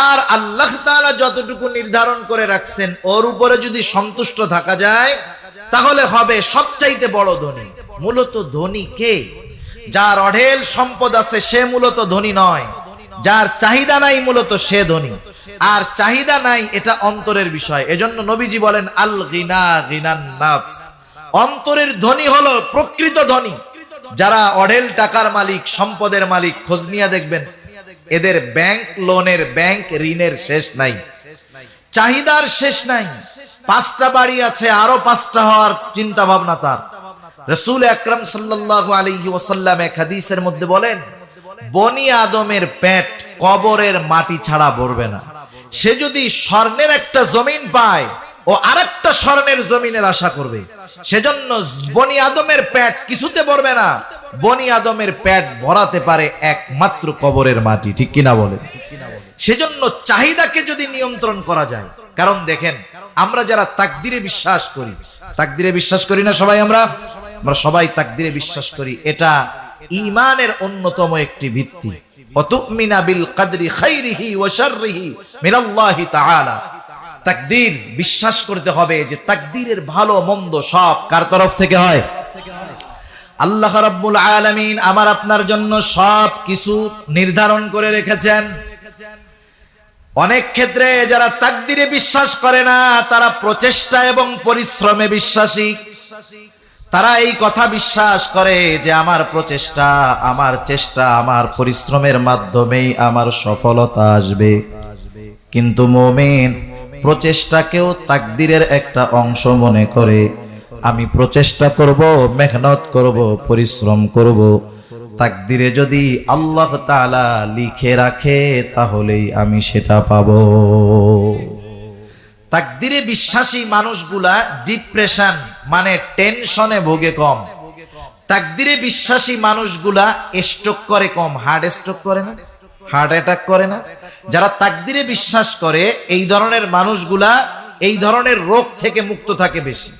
আর আল্লাহ তাআলা যতটুকু নির্ধারণ করে রাখছেন ওর উপরে যদি সন্তুষ্ট থাকা যায়, তাহলে হবে সবচাইতে বড় ধনী। মূলত ধনী কে? যার অঢেল সম্পদ আছে সে মূলত ধনী নয়, যার চাহিদা নাই মূলত সে ধনী। আর চাহিদা নাই এটা অন্তরের বিষয়। এজন্য নবীজি বলেন, আল গিনা গিনান নাফস। অন্তরের ধনী হলো প্রকৃত ধনী। যারা অঢেল টাকার মালিক, সম্পদের মালিক, খোঁজ নিয়ে দেখবেন এদের ব্যাংক লোনের, ব্যাংক ঋণের শেষ নাই, চাহিদার শেষ নাই। 5টা বাড়ি আছে, আরো 5টা হওয়ার চিন্তা ভাবনা তার। রাসূল আকরাম সাল্লাল্লাহু আলাইহি ওয়াসাল্লাম এক হাদিসের মধ্যে বলেন, বনি আদমের পেট কবরের মাটি ছাড়া ভরবে না। সে যদি স্বর্ণের একটা জমিন পায়, ও আরেকটা স্বর্ণের জমিনের আশা করবে। সেজন্য বনি আদমের পেট কিছুতে ভরবে না। বনি আদমের পেট ভরাতে পারে একমাত্র কবরের মাটি, ঠিক কিনা বলেন? সেজন্য চাহিদাকে যদি নিয়ন্ত্রণ করা যায়, কারণ দেখেন আমরা যারা তাকদিরে বিশ্বাস করি, তাকদিরে বিশ্বাস করি না সবাই? আমরা সবাই তাকদিরে বিশ্বাস করি। এটা ঈমানের অন্যতম একটি ভিত্তি। অতুমিনা বিল কদরি খাইরিহি ওয়া শাররিহি মিনাল্লাহি তাআলা। তাকদীর বিশ্বাস করতে হবে যে তাকদীরের ভালো মন্দ সব কার তরফ থেকে হয়? আল্লাহ রাব্বুল আলামিন আমার আপনার জন্য সব কিছু নির্ধারণ করে রেখেছেন। অনেক ক্ষেত্রে যারা তাকদীরে বিশ্বাস করে না, তারা প্রচেষ্টা এবং পরিশ্রমে বিশ্বাসী। তারা এই কথা বিশ্বাস করে যে আমার প্রচেষ্টা, আমার চেষ্টা, আমার পরিশ্রমের মাধ্যমেই আমার সফলতা আসবে। কিন্তু মুমিন প্রচেষ্টাকেও তাকদীরের একটা অংশ মনে করে। আমি প্রচেষ্টা করব, মেহনত করব, পরিশ্রম করব, তাকদীরে যদি আল্লাহ তাআলা লিখে রাখে তাহলেই আমি সেটা পাবো। তাকদীরে বিশ্বাসী মানুষগুলা ডিপ্রেশন মানে টেনশনে ভোগে কম। তাকদীরে বিশ্বাসী মানুষগুলা স্ট্রোক করে কম। হার্ট স্ট্রোক করে না, হার্ট অ্যাটাক করে না। যারা তাকদীরে বিশ্বাস করে এই ধরনের মানুষগুলা এই ধরনের রোগ থেকে মুক্ত থাকে বেশি।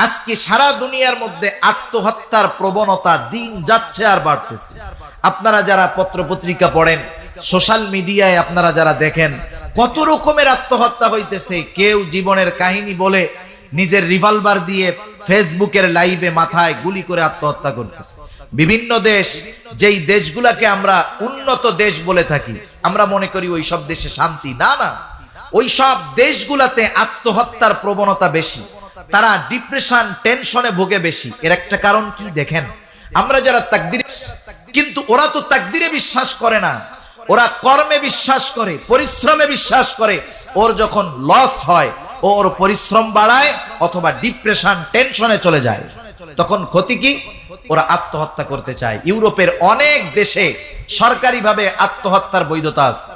আজকে সারা দুনিয়ার মধ্যে আত্মহত্যার প্রবণতা দিন যাচ্ছে আর বাড়তেছে। আপনারা যারা পত্র পত্রিকা পড়েন, সোশ্যাল মিডিয়ায় আপনারা যারা দেখেন, কত রকমের আত্মহত্যা হইতেছে। কেউ জীবনের কাহিনী বলে নিজের রিভলভার দিয়ে ফেসবুকের লাইভে মাথায় গুলি করে আত্মহত্যা করতেছে। বিভিন্ন দেশ, যেই দেশগুলাকে আমরা উন্নত দেশ বলে থাকি, আমরা মনে করি ওই সব দেশে শান্তি। না না, ওই সব দেশগুলাতে আত্মহত্যার প্রবণতা বেশি। তারা ডিপ্রেশন, টেনশনে ভোগে বেশি। এর একটা কারণ কি দেখেন, আমরা যারা তাকদীরে, কিন্তু ওরা তো তাকদীরে বিশ্বাস করে না, ওরা কর্মে বিশ্বাস করে, পরিশ্রমে বিশ্বাস করে। ওর যখন লস হয়, ওর পরিশ্রম বাড়ায় অথবা ডিপ্রেশন, টেনশনে চলে যায়। তখন ক্ষতি কি? ওরা আত্মহত্যা করতে চায়। ইউরোপের অনেক দেশে সরকারিভাবে আত্মহত্যার বৈধতা আছে।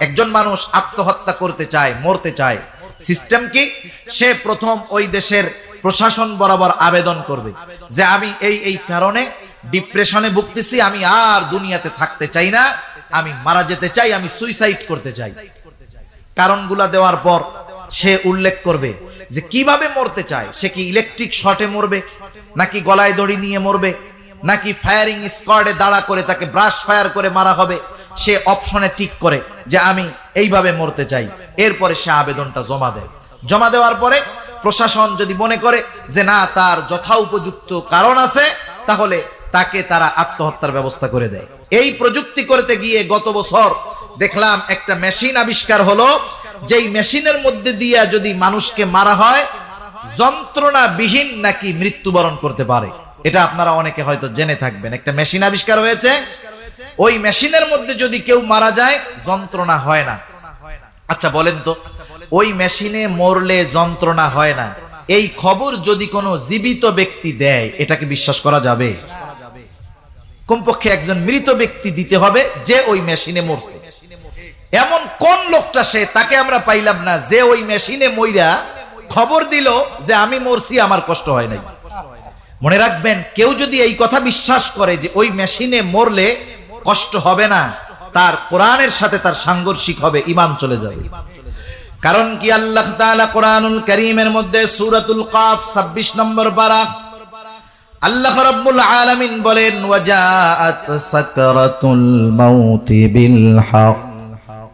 একজন মানুষ আত্মহত্যা করতে চায়, মরতে চায়, সিস্টেম কি? সে প্রথম ওই দেশের প্রশাসন বরাবর আবেদন করবে যে আমি এই কারণে ডিপ্রেশনে ভুগতেছি, আমি আর দুনিয়াতে থাকতে চাই না, আমি মারা যেতে চাই, আমি সুইসাইড করতে চাই। কারণগুলা দেওয়ার পর সে উল্লেখ করবে যে কিভাবে মরতে চায়। সে কি ইলেকট্রিক শর্টে মরবে, নাকি গলায় দড়ি নিয়ে মরবে, নাকি ফায়ারিং স্কোয়াডে দাঁড়া করে তাকে ব্রাশ ফায়ার করে মারা হবে। সে অপশনে ঠিক করে যে আমি এইভাবে মরতে চাই। এরপরে সে আবেদনটা জমা দেয়। জমা দেওয়ার পরে প্রশাসন যদি মনে করে যে না, তার যথোপযুক্ত কারণ আছে, তাহলে তাকে তারা আত্মহত্যার ব্যবস্থা করে দেয়। এই প্রযুক্তি করতে গিয়ে গত বছর দেখলাম একটা মেশিন আবিষ্কার হলো, যেই মেশিনের মধ্যে দিয়ে যদি মানুষকে মারা হয় যন্ত্রণাবিহীন নাকি মৃত্যুবরণ করতে পারে। এটা আপনারা অনেকে হয়তো জেনে থাকবেন। একটা মেশিন আবিষ্কার হয়েছে, ওই মেশিনের মধ্যে যদি কেউ মারা যায় যন্ত্রণা হয় না। আচ্ছা বলেন তো, ওই মেশিনে মরলে যন্ত্রণা হয় না, এই খবর যদি কোনো জীবিত ব্যক্তি দেয়, এটাকে বিশ্বাস করা যাবে? কমপক্ষে একজন মৃত ব্যক্তি দিতে হবে যে ওই মেশিনে মরছে। এমন কোন লোকটা সে, তাকে আমরা পাইলাম না যে ওই মেশিনে মইরা খবর দিল যে আমি মরছি, আমার কষ্ট হয় নাই। মনে রাখবেন, কেউ যদি এই কথা বিশ্বাস করে যে ওই মেশিনে মরলে কষ্ট হবে না, তার কোরআনের সাথে তার সাংঘর্ষিক হবে, ঈমান চলে যাবে। কারণ কি, আল্লাহ তাআলা কোরআনুল কারীমের মধ্যে সূরাতুল কাফ 26 নম্বর পারা আল্লাহ রাব্বুল আলামিন বলেন, ওয়াজাআত সাকরাতুল মাউতি বিল হক।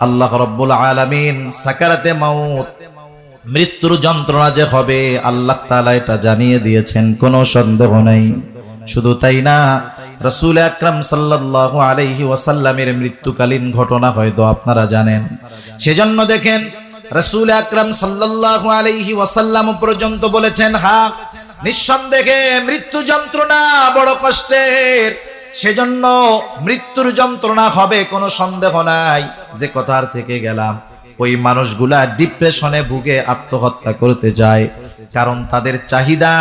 আল্লাহ রাব্বুল আলামিন সাকারাতে মাউত, মৃত্যুর যন্ত্রণা যে হবে, আল্লাহ তাআলা এটা জানিয়ে দিয়েছেন, কোনো সন্দেহ নাই। শুধু তাই না, রাসূল আকরাম সাল্লাল্লাহু আলাইহি ওয়াসাল্লামের মৃত্যুকালীন ঘটনা হয়তো আপনারা জানেন। সেজন্য দেখেন রাসূল আকরাম সাল্লাল্লাহু আলাইহি ওয়াসাল্লাম পর্যন্ত বলেছেন, হ্যাঁ নিঃসন্দেহে মৃত্যু যন্ত্রণা বড় কষ্টের, সেজন্য মৃত্যুর যন্ত্রণা হবে, কোনো সন্দেহ নাই। যে কথার থেকে গেলাম, ওই মানুষগুলা ডিপ্রেশনে ভুগে আত্মহত্যা করতে যায়, কারণ তাদের চাহিদা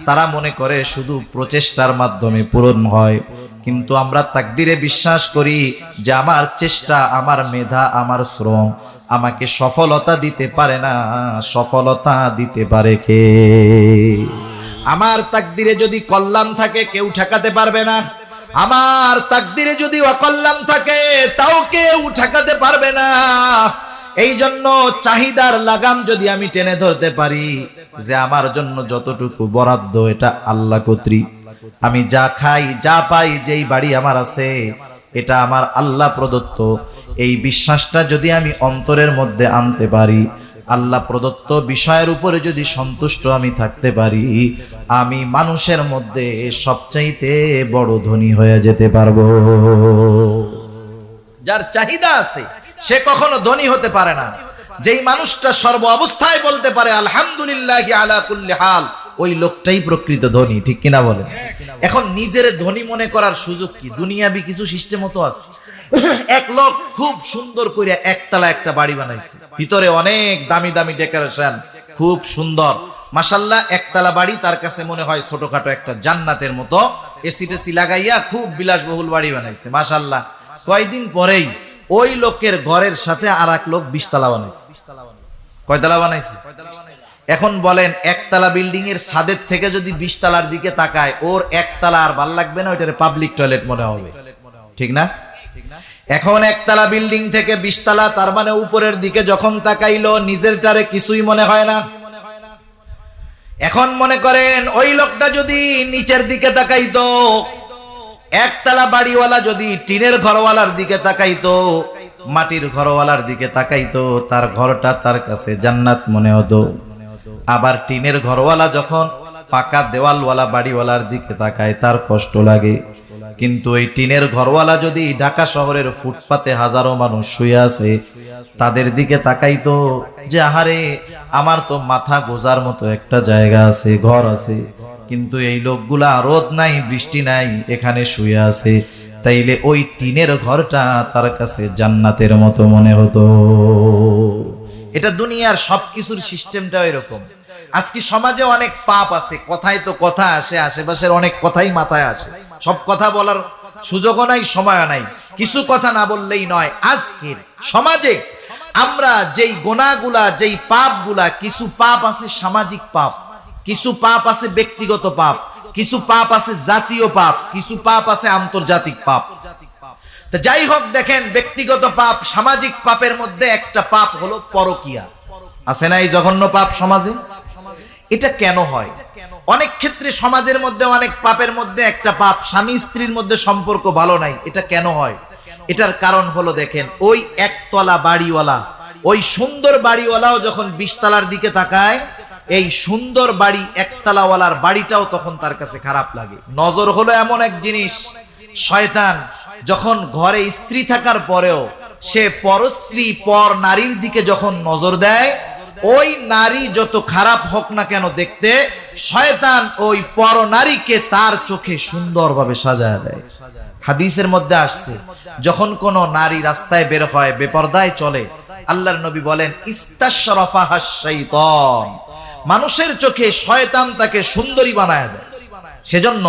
তারা মনে করে শুধু প্রচেষ্টার মাধ্যমে পূরণ হয়। কিন্তু আমরা তাকদিরে বিশ্বাস করি যে আমার চেষ্টা, আমার মেধা, আমার শ্রম আমাকে সফলতা দিতে পারে না, সফলতা দিতে পারে কে? আমার তাকদিরে যদি কল্যাণ থাকে কেউ ঠেকাতে পারবে না, আমার তাকদিরে যদি অকল্যাণ থাকে তাও কেউ ঠেকাতে পারবে না। এই জন্য চাহিদার লাগাম যদি আমি টেনে ধরতে পারি যে আমার জন্য যতটুকু বরাদ্দ এটা আল্লাহ কর্তৃক, আমি যা খাই যা পাই, যেই বাড়ি আমার আছে এটা আমার আল্লাহ প্রদত্ত, এই বিশ্বাসটা যদি আমি অন্তরের মধ্যে আনতে পারি, আল্লাহ প্রদত্ত বিষয়ের উপরে যদি সন্তুষ্ট আমি থাকতে পারি, আমি মানুষের মধ্যে সবচাইতে বড় ধনী হয়ে যেতে পারবো। যার চাহিদা আছে সে কখনো ধনী হতে পারে না। যেই মানুষটা সর্ব অবস্থায় বলতে পারে আলহামদুলিল্লাহি আলা কুল্লি হাল, ওই লোকটাই প্রকৃত ধনী, ঠিক কিনা বলেন? এখন নিজের ধনী মনে করার সুযোগ কি? দুনিয়াবি কিছু সিস্টেম তো আছে। এক লোক খুব সুন্দর করে একতলা একটা বাড়ি বানাইছে, ভিতরে অনেক দামি দামি ডেকোরেশন, খুব সুন্দর মাশাআল্লাহ। একতলা বাড়ি তার কাছে মনে হয় ছোটখাটো একটা জান্নাতের মতো, এসি টেসি লাগাইয়া খুব বিলাসবহুল বাড়ি বানাইছে মাশাআল্লাহ। কয়দিন পরেই ওই লোকের ঘরের সাথে আর এক লোক 20 তলা বানাইছে। কয়তলা বানাইছে? এখন বলেন, একতলা বিল্ডিং এর ছাদের থেকে যদি 20 তলার দিকে তাকায়, ওর একতলা আর ভাল লাগবে না, ওইটারে পাবলিক টয়লেট মনে হবে, ঠিক না? এখন একতলা বিল্ডিং থেকে 20 তলা, তার মানে উপরের দিকে যখন তাকাইলো নিজেরটারে কিছুই মনে হয় না। এখন মনে করেন ওই লোকটা যদি নিচের দিকে তাকাইতো, একতলা বাড়িওয়ালা যদি টিনের ঘরওয়ালার দিকে তাকাইতো, মাটির ঘরওয়ালার দিকে তাকাইতো, তার ঘরটা তার কাছে জান্নাত মনে হতো। আবার টিনের ঘরওয়ালা যখন পাকা দেওয়ালওয়ালা বাড়িওয়ালার দিকে তাকায় তার কষ্ট লাগে। কিন্তু এই টিনের ঘরওয়ালা যদি ঢাকা শহরের ফুটপাতে হাজারো মানুষ শুয়ে আছে, তাদের দিকে তাকাইতো যে আহারে আমার তো মাথা গোজার মতো একটা জায়গা আছে, ঘর আছে, কিন্তু এই লোকগুলা রোদ নাই বৃষ্টি নাই এখানে শুয়ে আছে, তাইলে ওই টিনের ঘরটা তার কাছে জান্নাতের মতো মনে হতো। এটা দুনিয়ার সবকিছুর সিস্টেমটা এরকম। আজকে সমাজে অনেক পাপ আছে, কথায় তো কথা আসে, আশেপাশের অনেক কথাই মাথায় আসে, সব কথা বলার সুযোগও নাই, সময়ও নাই, কিছু কথা না বললেই নয়। আজকের সমাজে আমরা যেই গোনাগুলা, যেই পাপগুলা, কিছু পাপ আছে সামাজিক পাপ, কিছু পাপ আছে ব্যক্তিগত পাপ, কিছু পাপ আছে জাতীয় পাপ, কিছু পাপ আছে আন্তর্জাতিক পাপ। তো যাই হোক, দেখেন ব্যক্তিগত পাপ, সামাজিক পাপের মধ্যে একটা পাপ হলো পরকিয়া। আছে না এই জঘন্য পাপ সমাজে? এটা কেন হয়? অনেক ক্ষেত্রে সমাজের মধ্যে অনেক পাপের মধ্যে একটা পাপ, স্বামী স্ত্রীর মধ্যে সম্পর্ক ভালো নাই। এটা কেন হয়? এটার কারণ হলো, দেখেন, ওই একতলা বাড়িওয়ালা, ওই সুন্দর বাড়িওয়ালাও যখন 20 তলার দিকে তাকায়, এই সুন্দর বাড়ি একতলাওয়ালার বাড়িটাও তখন তার কাছে খারাপ লাগে। নজর হলো এমন এক জিনিস, শয়তান যখন ঘরে স্ত্রী থাকার পরেও সে পরস্ত্রী, পর নারীর দিকে যখন নজর দেয়, ওই নারী যত খারাপ হোক না কেন দেখতে, শয়তান ওই পর নারীকে তার চোখে সুন্দরভাবে সাজায় দেয়। হাদিসের মধ্যে আসছে, যখন কোন নারী রাস্তায় বের হয়, বেপরদায় চলে, আল্লাহর নবী বলেন ইস্তাশরাফাহাশ শাইতান, মানুষের চোখে শয়তান তাকে সুন্দরী বানায় দেয়। সেজন্য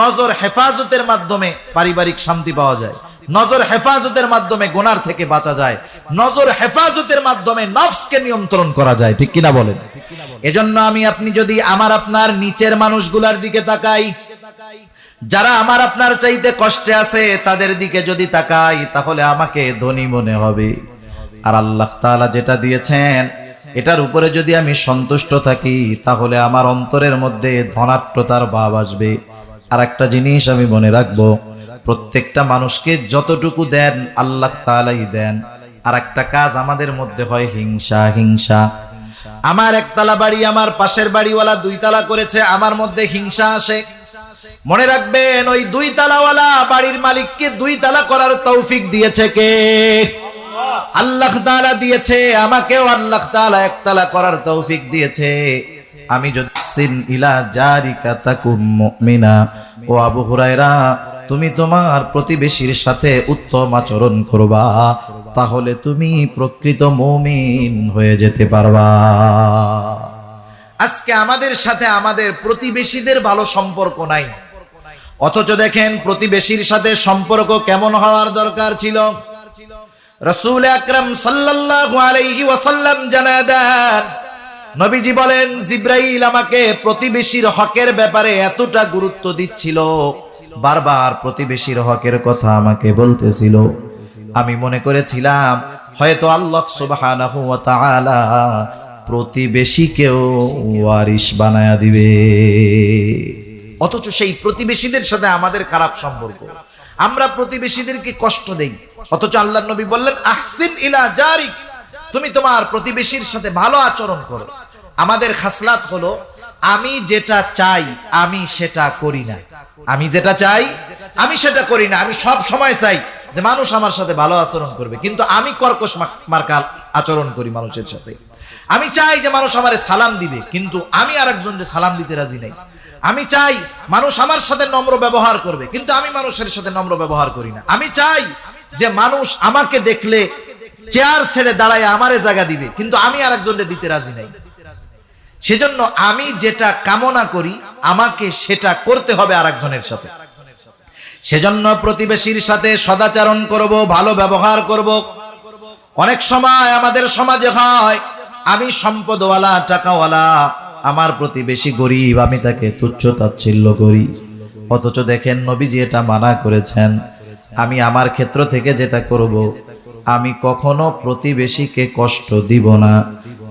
নজর হেফাজতের মাধ্যমে পারিবারিক শান্তি পাওয়া যায়, নজর হেফাজতের মাধ্যমে গুনার থেকে বাঁচা যায়, নজর হেফাজতের মাধ্যমে নফসকে নিয়ন্ত্রণ করা যায়। ঠিক কিনা বলেন? এজন্য আমি আপনি যদি আমার আপনার নিচের মানুষগুলার দিকে তাকাই, যারা আমার আপনার চাইতে কষ্টে আছে, তাদের দিকে যদি তাকাই, তাহলে আমাকে ধনী মনে হবে। আর আল্লাহ তাআলা যেটা দিয়েছেন এটার উপরে যদি আমি সন্তুষ্ট থাকি, তাহলে আমার অন্তরের মধ্যে ধনাত্মতার ভাব আসবে। আর একটা জিনিস আমি মনে রাখবো, প্রত্যেকটা মানুষকে যতটুকু দেন আল্লাহ তাআলাই দেন। আর একটা কাজ আমাদের মধ্যে হয় হিংসা। হিংসা, আমার একতলা বাড়ি, আমার পাশের বাড়িওয়ালা 2 তালা করেছে, আমার মধ্যে হিংসা আসে। মনে রাখবেন, ওই 2 তালাওয়ালা বাড়ির মালিককে 2 তালা করার তৌফিক দিয়েছে কে? আল্লাহ তাআলা দিয়েছে। আমাকেও আল্লাহ তাআলা 1 তালা করার তৌফিক দিয়েছে। আমি যদি সিন ইলা জারিকা তাকুম মুমিনা, ও আবু হুরায়রা, তুমি তোমার প্রতিবেশীর সাথে উত্তম আচরণ করবা, তাহলে তুমি প্রকৃত মুমিন হয়ে যেতে পারবা। আজকে আমাদের সাথে আমাদের প্রতিবেশীদের ভালো সম্পর্ক নাই, অথচ দেখেন প্রতিবেশীর সাথে সম্পর্ক কেমন হওয়ার দরকার ছিল। রাসূল আকরাম সাল্লাল্লাহু আলাইহি ওয়াসাল্লাম জানায় দেন, নবীজি বলেন, জিবরাইল আমাকে প্রতিবেশীর হকের ব্যাপারে এতটা গুরুত্ব দিচ্ছিল, বারবার প্রতিবেশীর হকের কথা আমাকে বলতেছিল। আমি মনে করেছিলাম হয়তো আল্লাহ সুবহানাহু ওয়া তাআলা প্রতিবেশীকেও ওয়ারিশ বানায়া দিবে, অথচ সেই প্রতিবেশীদের সাথে আমাদের খারাপ সম্পর্ক। আমরা প্রতিবেশীদেরকে কষ্ট দেই, অথচ আল্লাহর নবী বললেন আহসিন ইলা জারিক, তুমি তোমার প্রতিবেশীর সাথে ভালো আচরণ করো। আমাদের খাসলাত হলো, আমি যেটা চাই আমি সেটা করি না। আমি যেটা চাই আমি সেটা করি না। আমি সব সময় চাই যে মানুষ আমার সাথে ভালো আচরণ করবে, কিন্তু আমি কর্কশ মার্কা আচরণ করি মানুষের সাথে। আমি চাই যে মানুষ আমারে সালাম দিবে, কিন্তু আমি আরেকজনকে সালাম দিতে রাজি নাই। আমি চাই মানুষ আমার সাথে নম্র ব্যবহার করবে, কিন্তু আমি মানুষের সাথে নম্র ব্যবহার করি না। আমি চাই যে মানুষ আমাকে দেখলে চেয়ার ছেড়ে দাঁড়ায় আমারে জায়গা দিবে, কিন্তু আমি আরেকজনকে দিতে রাজি নাই। সেজন্য আমি যেটা কামনা করি আমাকে সেটা করতে হবে আরেকজনের সাথে। সেজন্য প্রতিবেশীর সাথে সদাচরণ করব, ভালো ব্যবহার করব। অনেক সময় আমাদের সমাজে হয়, আমি সম্পদওয়ালা, টাকাওয়ালা, আমার প্রতিবেশী গরিব, আমি তাকে তুচ্ছ তাচ্ছিল্য করি। অথচ দেখেন নবীজি এটা মানা করেছেন, আমি আমার ক্ষেত্র থেকে যেটা করব, আমি কখনো প্রতিবেশীকে কষ্ট দিব না,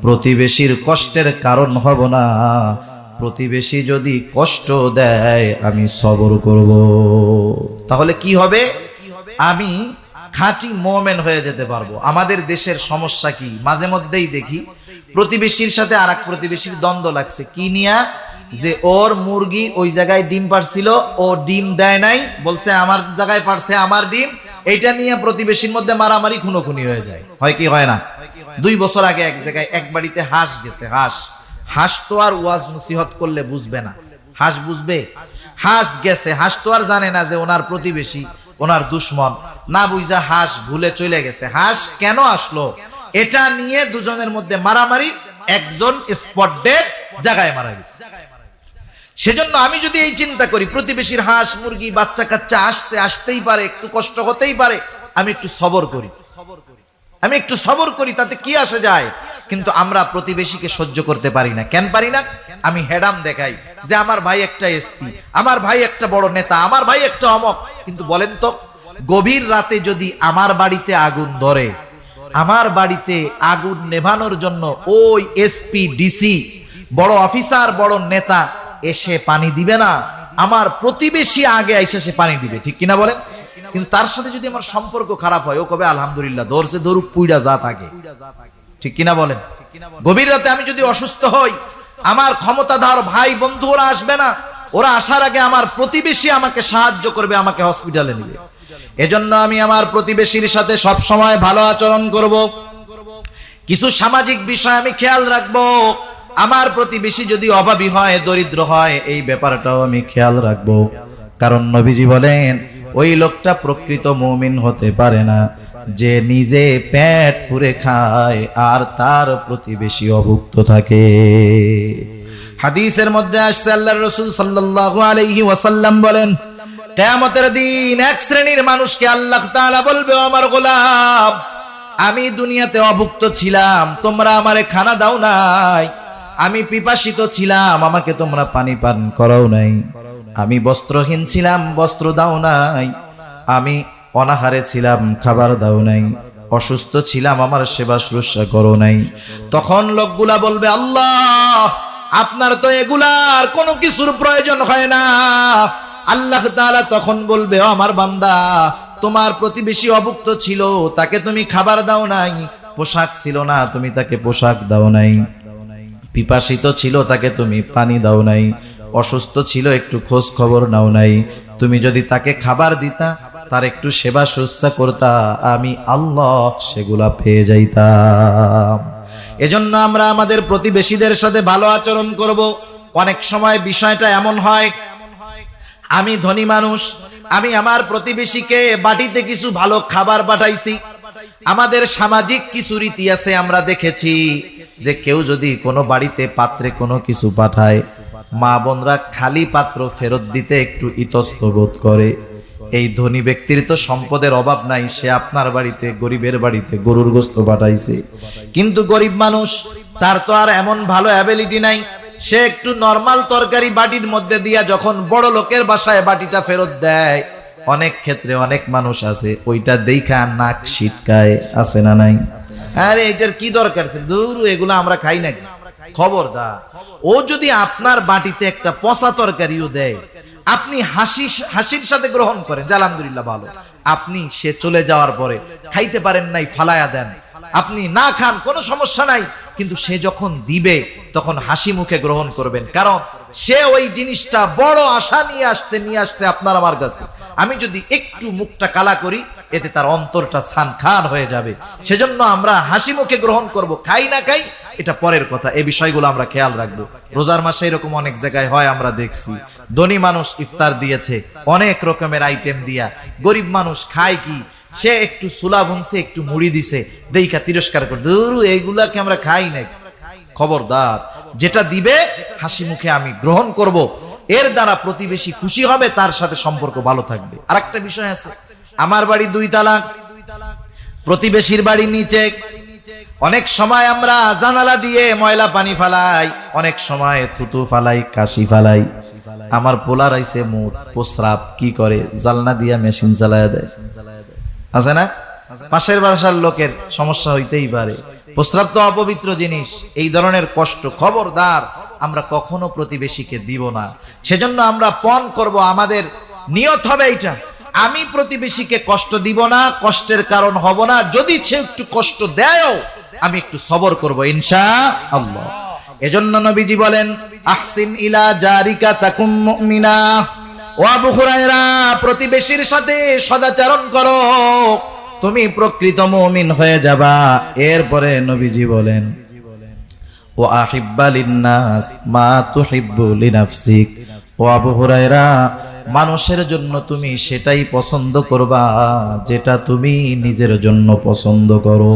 প্রতিবেশীর কষ্টের কারণ হব না। প্রতিবেশী যদি কষ্ট দেয় আমি সবর করব। তাহলে কি হবে? আমি খাঁটি মুমিন হয়ে যেতে পারবো। আমাদের দেশের সমস্যা কি, মাঝে মধ্যেই দেখি প্রতিবেশীর সাথে আরেক প্রতিবেশীর দ্বন্দ্ব লাগছে। কি নিয়া? যে ওর মুরগি ওই জায়গায় ডিম পারছিল, ও ডিম দেয় নাই, বলছে আমার জায়গায় পারছে আমার ডিম। এইটা নিয়ে প্রতিবেশীর মধ্যে মারামারি, খুনোখুনি হয়ে যায়। হয় কি হয় না? 2 বছর আগে এক জায়গায় এক বাড়িতে হাঁস গেছে। হাঁস তো আর ওয়াজ নসিহত করলে বুঝবে না। হাঁস বুঝবে? হাঁস গেছে, হাঁস তো আর জানে না যে ওনার প্রতিবেশী ওনার দুশ্মন। না বুঝা হাঁস ভুলে চলে গেছে। হাঁস কেন আসলো এটা নিয়ে দুজনের মধ্যে মারামারি, একজন স্পট ডেড, জায়গায় মারা গেছে। সেজন্য আমি যদি এই চিন্তা করি, প্রতিবেশীর হাঁস মুরগি বাচ্চা কাচ্চা আসছে, আসতেই পারে, একটু কষ্ট হতেই পারে, আমি একটু সবর করি। আমি একটু সবর করি, তাতে কি আসে যায়। কিন্তু আমরা প্রতিবেশীকে সহ্য করতে পারি না। কেন পারি না? আমি হেডাম দেখাই যে আমার ভাই একটা এসপি, আমার ভাই একটা বড় নেতা, আমার ভাই একটা অমক। কিন্তু বলেন তো, গভীর রাতে যদি আমার বাড়িতে আগুন ধরে, আমার বাড়িতে আগুন নেভানোর জন্য ওই এসপি, ডিসি, বড় অফিসার, বড় নেতা এসে পানি দিবে না, আমার প্রতিবেশী আগে এসে সে পানি দিবে, ঠিক কিনা বলেন? কিন্তু তার সাথে যদি আমার সম্পর্ক খারাপ হয়, ও কবে আলহামদুলিল্লাহ, ধরছে ধরুক, পুইড়া যা থাকে, ঠিক কিনা বলেন? গভীর রাতে আমি যদি অসুস্থ হই, আমার ক্ষমতাধর ভাই বন্ধু ওরা আসবে না, ওরা আসার আগে আমার প্রতিবেশী আমাকে সাহায্য করবে, আমাকে হসপিটালে নিবে। এজন্য আমি আমার প্রতিবেশীর সাথে সব সময় ভালো আচরণ করব। কিছু সামাজিক বিষয় আমি খেয়াল রাখবো। আমার প্রতিবেশী যদি অভাবী হয়, দরিদ্র হয়, এই ব্যাপারটাও আমি খেয়াল রাখবো। কারণ নবীজি বলেন, ওই লোকটা প্রকৃত মুমিন হতে পারে না যে নিজে পেট পুরে খায় আর তার প্রতিবেশী অভুক্ত থাকে। হাদিসের মধ্যে আসছে, আল্লাহর রাসূল সাল্লাল্লাহু আলাইহি ওয়াসাল্লাম বলেন, কিয়ামতের দিন এক শ্রেণীর মানুষকে আল্লাহ তাআলা বলবে, আমার গোলাম, আমি দুনিয়াতে অভুক্ত ছিলাম, তোমরা আমারে খানা দাও নাই। আমি পিপাসিত ছিলাম, আমাকে তোমরা পানি পান করাও নাই। আমি বস্ত্রহীন ছিলাম, বস্ত্র দাও নাই। আমি অনাহারে ছিলাম, খাবার দাও নাই। অসুস্থ ছিলাম, আমার সেবা শুশ্রূষা করো নাই। তখন লোকগুলা বলবে, আল্লাহ, আপনার তো এগুলার কোনো কিছুর প্রয়োজন হয় না। আল্লাহ তাআলা তখন বলবে, ও আমার বান্দা, তোমার প্রতিবেশী অভুক্ত ছিল, তাকে তুমি খাবার দাও নাই। পোশাক ছিল না, তুমি তাকে পোশাক দাও নাই। পিপাসিত ছিল, তাকে তুমি পানি দাও নাই। অসুস্থ ছিল, একটু খোঁজ খবর নাও নাই। তুমি যদি তাকে খাবার দিতা, তার একটু সেবা শুশ্রূষা করতা, আমি আল্লাহ সেগুলা পেয়ে যাইতাম। এজন্য আমরা আমাদের প্রতিবেশীদের সাথে ভালো আচরণ করব। অনেক সময় বিষয়টা এমন হয়, আমি ধনী মানুষ, আমি আমার প্রতিবেশীকে বাটিতে কিছু ভালো খাবার পাঠাইছি। আমাদের সামাজিক কিছু রীতি আছে, আমরা দেখেছি যে কেউ যদি কোনো বাড়িতে পাত্রে কোনো কিছু পাঠায়, মা বোনরা খালি পাত্র ফেরত দিতে একটু ইতস্ত বোধ করে। এই ধনী ব্যক্তির তো সম্পদের অভাব নাই, সে আপনার বাড়িতে, গরিবের বাড়িতে গরুর গোশত পাঠাইছে। কিন্তু গরিব মানুষ, তার তো আর এমন ভালো অ্যাবিলিটি নাই, সে একটু নরমাল তরকারি বাটির মধ্যে দিয়া যখন বড় লোকের বাসায় বাটিটা ফেরত দেয়, অনেক ক্ষেত্রে অনেক মানুষ আছে ওইটা দেখা নাক ছিটকায়, আছে না নাই? আরে এটার কি দরকার ছিল, দূর, এগুলো আমরা খাই নাকি? খবরদার, ও যদি আপনার বাটিতে একটা পচা তরকারিও দেয়, আপনি হাসির সাথে গ্রহণ করেন যে আলহামদুলিল্লাহ ভালো। আপনি সে চলে যাওয়ার পরে খাইতে পারেন নাই, ফালায়া দেন, আপনি না খান, কোনো সমস্যা নাই। কিন্তু সে যখন দিবে তখন হাসি মুখে গ্রহণ করবেন, কারণ সে ওই জিনিসটা বড় আশা নিয়ে আসছে আপনার আমার কাছে। আমি যদি একটু মুখটা কালা করি, এতে তার অন্তরটা ছানখান হয়ে যাবে। সেজন্য আমরা হাসি মুখে গ্রহণ করব, খাই না খাই এটা পরের কথা। এই বিষয়গুলো আমরা খেয়াল রাখবো। রোজার মাসে এরকম অনেক জায়গায় হয়, আমরা দেখছি ধনী মানুষ ইফতার দিয়েছে অনেক রকমের আইটেম দিয়া, গরিব মানুষ খায় কি, সে একটু সুলা বুনছে, একটু মুড়ি দিছে, দেইখা তিরস্কার করে, দূর, এইগুলাকে আমরা খাই না। খবরদার, যেটা দিবে হাসি মুখে আমি গ্রহণ করব, এর দ্বারা প্রতিবেশী খুশি হবে, তার সাথে সম্পর্ক ভালো থাকবে। আরেকটা বিষয় আছে, আমার বাড়ি 2 তালা, প্রতিবেশীর বাড়ি নিচে। অনেক সময় আমরা জানালা দিয়ে ময়লা পানি ফালাই, অনেক সময় থুতু ফালাই, কাশি ফালাই। আমার পোলার আইছে মুখ প্রস্রাব, কি করে, জালনা দিয়া মেশিন চালায়া দেয়, আছে না? পাশের বাসার লোকের সমস্যা হইতেই পারে, প্রস্রাব তো অপবিত্র জিনিস। এই ধরনের কষ্ট খবরদার আমরা কখনো প্রতিবেশীকে দিব না। সেজন্য আমরা পণ করব, আমাদের নিয়ত হবে এইটা, আমি প্রতিবেশীকে কষ্ট দিব না, কষ্টের কারণ হব না। যদি সে একটু কষ্ট দেয়ও, আমি একটু সবর করব ইনশাআল্লাহ। এজন্য নবীজি বলেন, আহসিন ইলা জারিকা তাকুম মুমিনা। ও আবু হুরায়রা, প্রতিবেশীর সাথে সদাচরণ করো, তুমি প্রকৃত মুমিন হয়ে যাবা। এরপরে নবীজি বলেন, ও আহিব্বা লিন্নাস মা তুহিব্বু লিনাফসিক। ও আবু হুরায়রা, মানুষের জন্য তুমি সেটাই পছন্দ করবা যেটা তুমি নিজের জন্য পছন্দ করো।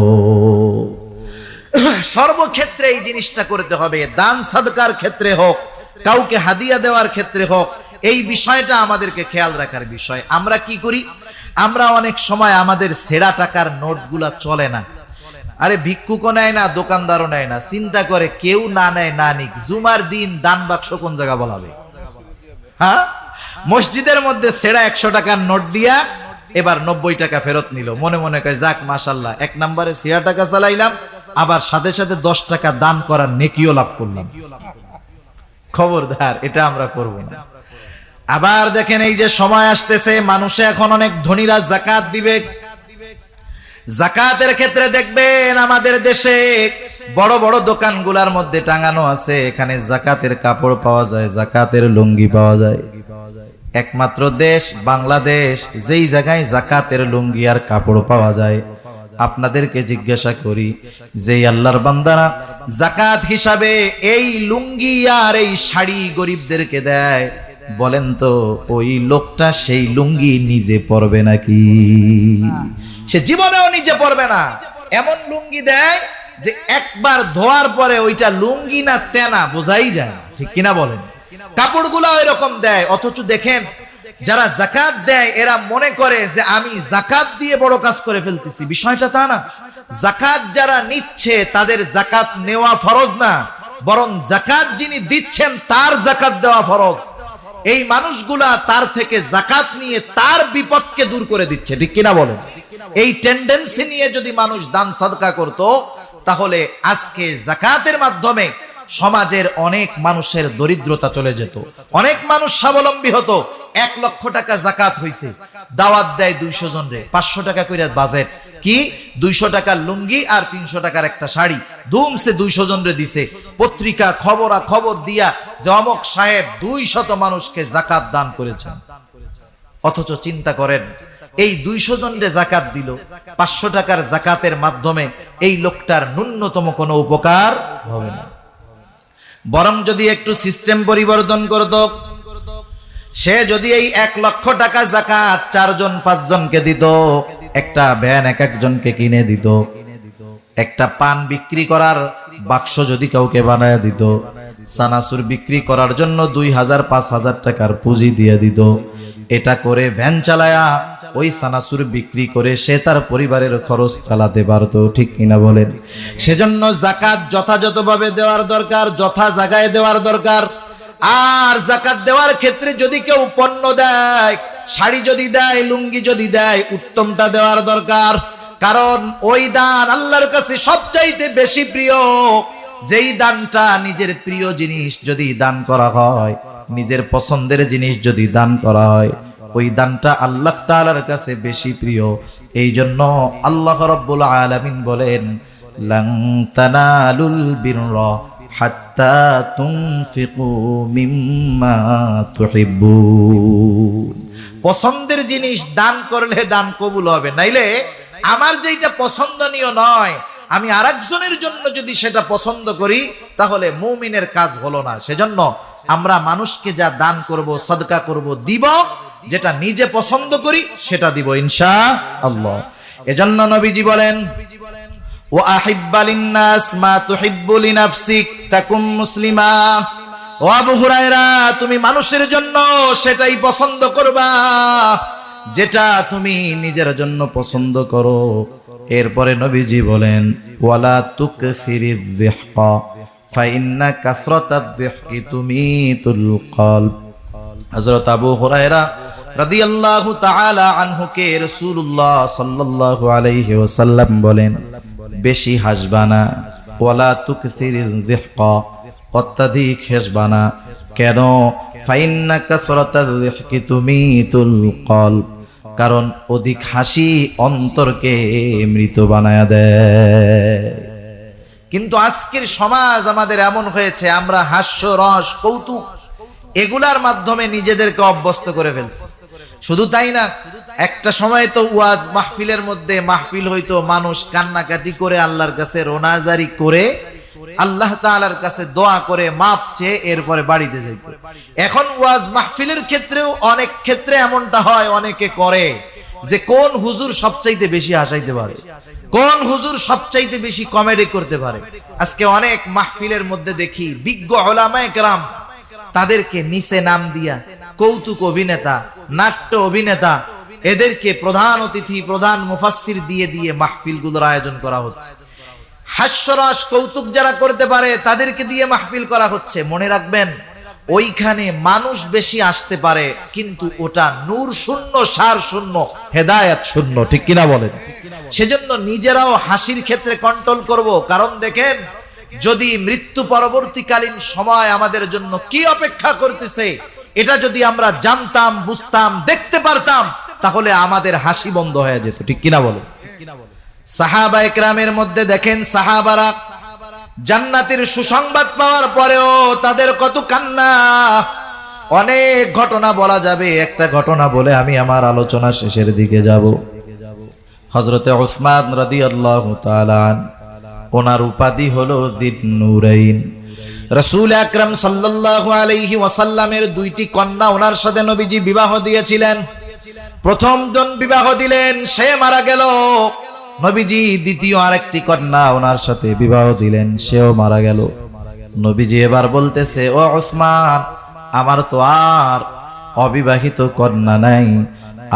সর্বক্ষেত্রে এই জিনিসটা করতে হবে, দান সাদকার ক্ষেত্রে হোক, কাউকে হাদিয়া দেওয়ার ক্ষেত্রে হোক, এই বিষয়টা আমাদেরকে খেয়াল রাখার বিষয়। আমরা কি করি, আমরা অনেক সময় আমাদের ছেঁড়া টাকার নোটগুলা চলে না, আরে ভিক্ষুকও নেয় না, দোকানদারও নেয় না, চিন্তা করে কেউ না নেয় না নিক, জুমার দিন দান বাক্স কোন জায়গা বলাবে? হ্যাঁ, মসজিদের মধ্যে ছেঁড়া 100 টাকার নোট দিয়া এবার 90 টাকা ফেরত নিল, মনে মনে কয় যাক মাশাল্লাহ, 1 নম্বরে ছেঁড়া টাকা চালাইলাম, আবার সাথে সাথে 10 টাকা দান করার নেকিও লাভ করলাম। খবরদার, এটা আমরা করব না। আবার দেখেন, এই যে সময় আসতেছে, মানুষে এখন অনেক ধনীরা যাকাত দিবে। যাকাতের ক্ষেত্রে দেখবেন আমাদের দেশে বড় বড় দোকানগুলোর মধ্যে টাঙানো আছে, এখানে যাকাতের কাপড় পাওয়া যায়, যাকাতের লুঙ্গি পাওয়া যায়। একমাত্র দেশ বাংলাদেশ যেই জায়গায় যাকাতের লুঙ্গি আর কাপড় পাওয়া যায়। আপনাদেরকে জিজ্ঞাসা করি, যেই আল্লাহর বান্দারা যাকাত হিসাবে এই লুঙ্গি আর এই শাড়ি গরিবদেরকে দেয়, বলেন তো ওই লোকটা সেই লুঙ্গি নিজে পরবে নাকি? সে জীবনেও নিজে পরবে না। এমন লুঙ্গি দেয় যে একবার ধোয়ার পরে ওইটা লুঙ্গি না তেনা বোঝাই যায় না, ঠিক কিনা বলেন? কাপড়গুলো এরকম দেয়, অথচ দেখেন যারা যাকাত দেয় এরা মনে করে যে আমি যাকাত দিয়ে বড় কাজ করে ফেলতেছি। বিষয়টা তা না। যাকাত যারা নিচ্ছে তাদের যাকাত নেওয়া ফরজ না, বরং যাকাত যিনি দিচ্ছেন তার যাকাত দেওয়া ফরজ। এই মানুষগুলা তার থেকে যাকাত নিয়ে তার বিপদকে দূর করে দিচ্ছে, ঠিক কিনা বলেন? এই টেন্ডেন্সি নিয়ে যদি মানুষ দান সাদকা করত, তাহলে আজকে যাকাতের মাধ্যমে সমাজের অনেক মানুষের দরিদ্রতা চলে যেত, অনেক মানুষ স্বাবলম্বী হতো। 1 লক্ষ টাকা যাকাত হইছে, দাওয়াত দেয় 200 জন রে, 500 টাকা করে বাজেট, কি 200 টাকার লুঙ্গি আর 300 টাকার একটা শাড়ি, ধুমসে 200 জন রে দিছে। পত্রিকা খবর দিয়া যে অমক সাহেব 200 মানুষকে যাকাত দান করেছেন। অথচ চিন্তা করেন, এই 200 জন রে যাকাত দিল, 500 টাকার যাকাতের মাধ্যমে এই লোকটার ন্যূনতম কোনো উপকার হবে না। বরং যদি একটু সিস্টেম পরিবর্তন করত, সে যদি এই 1 লক্ষ টাকা যাকাত 4 জন 5 জনকে দিত, একটা ভ্যান এক একজনকে কিনে দিত, একটা পান বিক্রি করার বাক্স যদি কাউকে বানায় দিত, সানাসুর বিক্রি করার জন্য 2000-5000 টাকার পুঁজি দিয়ে দিত, এটা করে ভ্যান চালায়া ওই সানাসুর বিক্রি করে সে তার পরিবারের খরচ চালাতে পারতো, ঠিক কিনা বলেন? সেজন্য যাকাত যথাযথভাবে দেওয়ার দরকার, যথা জায়গায় দেওয়ার দরকার। আর যাকাত দেওয়ার ক্ষেত্রে যদি কেউ পণ্য দেয়, শাড়ি যদি দেয়, লুঙ্গি যদি দেয়, উত্তমটা দেওয়ার দরকার। কারণ ওই দান আল্লাহর কাছে সবচাইতে বেশি প্রিয়। যেই দানটা নিজের প্রিয় জিনিস যদি দান করা হয়, নিজের পছন্দের জিনিস যদি দান করা হয়, ওই দানটা আল্লাহ তাআলার কাছে বেশি প্রিয়। এই জন্য আল্লাহ রাব্বুল আলামিন বলেন, লান তানালুল বিররা হাত্তা তুনফিকু মিম্মা তুহিব্বুন। পছন্দের জিনিস দান করলে দান কবুল হবে, নাইলে আমার যেটা পছন্দনীয় নয়, আমি আরেকজনের জন্য যদি সেটা পছন্দ করি, তাহলে মুমিনের কাজ হলো না। সেজন্য আমরা মানুষকে যা দান করব, সাদকা করব, দিব, যেটা নিজে পছন্দ করি সেটা দিব ইনশাআল্লাহ। এজন্য নবীজি বলেন, ওয়া আহিব্বা লিন-নাস মা তুহিব্বু লিনাফসিক তাকুম মুসলিমা। ও আবু হুরায়রা, তুমি মানুষের জন্য সেটাই পছন্দ করবা যেটা তুমি নিজের জন্য পছন্দ করো। এরপরে নবীজি বলেন, ওয়ালা তুকসিরিয যিহকা ফাইন্না কাসরাতায যিহকি তুমিতুল কলব। হযরত আবু হুরায়রা রাদিয়াল্লাহু তাআলা আনহু কে রাসূলুল্লাহ সাল্লাল্লাহু আলাইহি ওয়াসাল্লাম বলেন, বেশি হাসবা না, ওয়ালা তুকসিরিয যিহকা, অত্যাধিক হাসবা না। কেন? ফাইন্না কাসরাতায যিহকি তুমিতুল কলব, কারণ অধিক হাসি অন্তরকে মৃত বানায়া দেয়। কিন্তু আজকের সমাজ আমাদের এমন হয়েছে, আমরা হাস্য রস কৌতুক এগুলার মাধ্যমে নিজেদেরকে অভ্যস্ত করে ফেলছি। শুধু তাই না, একটা সময় তো ওয়াজ মাহফিলের মধ্যে মাহফিল হইতো, মানুষ কান্নাকাটি করে আল্লাহর কাছে রোনাজারি করে আল্লাহ তাআলার কাছে দোয়া করে মাপ চেয়ে এরপরে বাড়িতে যাইতো। এখন ওয়াজ মাহফিলের ক্ষেত্রেও অনেক ক্ষেত্রে এমনটা হয়, অনেকে করে যে কোন হুজুর সবচাইতে বেশি হাসাইতে পারে, কোন হুজুর সবচাইতে বেশি কমেডি করতে পারে। আজকে অনেক মাহফিলের মধ্যে দেখি বিজ্ঞ উলামায়ে কেরাম তাদেরকে নিচে নাম দিয়া কৌতুক অভিনেতা, নাট্য অভিনেতা, এদেরকে প্রধান অতিথি, প্রধান মুফাসসির দিয়ে দিয়ে মাহফিলগুলোর আয়োজন করা হচ্ছে। হাস্যরস কৌতুক যারা করতে পারে তাদেরকে দিয়ে মাহফিল করা হচ্ছে। মনে রাখবেন, ওইখানে মানুষ বেশি আসতে পারে, কিন্তু ওটা নূর শূন্য, সার শূন্য, হেদায়েত শূন্য। ঠিক কিনা বলেন? সেজন্য নিজেরাও হাসির ক্ষেত্রে কন্ট্রোল করব। কারণ দেখেন, যদি মৃত্যু পরবর্তীকালীন সময় আমাদের জন্য কি অপেক্ষা করতেছে, এটা যদি আমরা জানতাম, বুঝতাম, দেখতে পারতাম, তাহলে আমাদের হাসি বন্ধ হয়ে যেত। ঠিক কিনা বলেন? সাহাবা একরামের মধ্যে দেখেন, সাহাবারা জান্নাতের সুসংবাদ পাওয়ার পরেও তাদের কত কান্না। অনেক ঘটনা বলা যাবে, একটা ঘটনা বলে আমি আমার আলোচনা শেষের দিকে যাব। হযরতে উসমান রাদিয়াল্লাহু তাআলা ওনার উপাধি হলো যিন-নূরাইন। রাসূল আকরাম সাল্লাল্লাহু আলাইহি ওয়াসাল্লামের দুইটি কন্যা ওনার সাথে নবীজি বিবাহ দিয়েছিলেন। প্রথম জন বিবাহ দিলেন, সে মারা গেল। নবীজি দ্বিতীয় আরেকটি কন্যা ওনার সাথে বিবাহ দিলেন, সেও মারা গেল। নবীজি এবার বলতেছে, ও উসমান, আমার তো আর অবিবাহিত কন্যা নাই,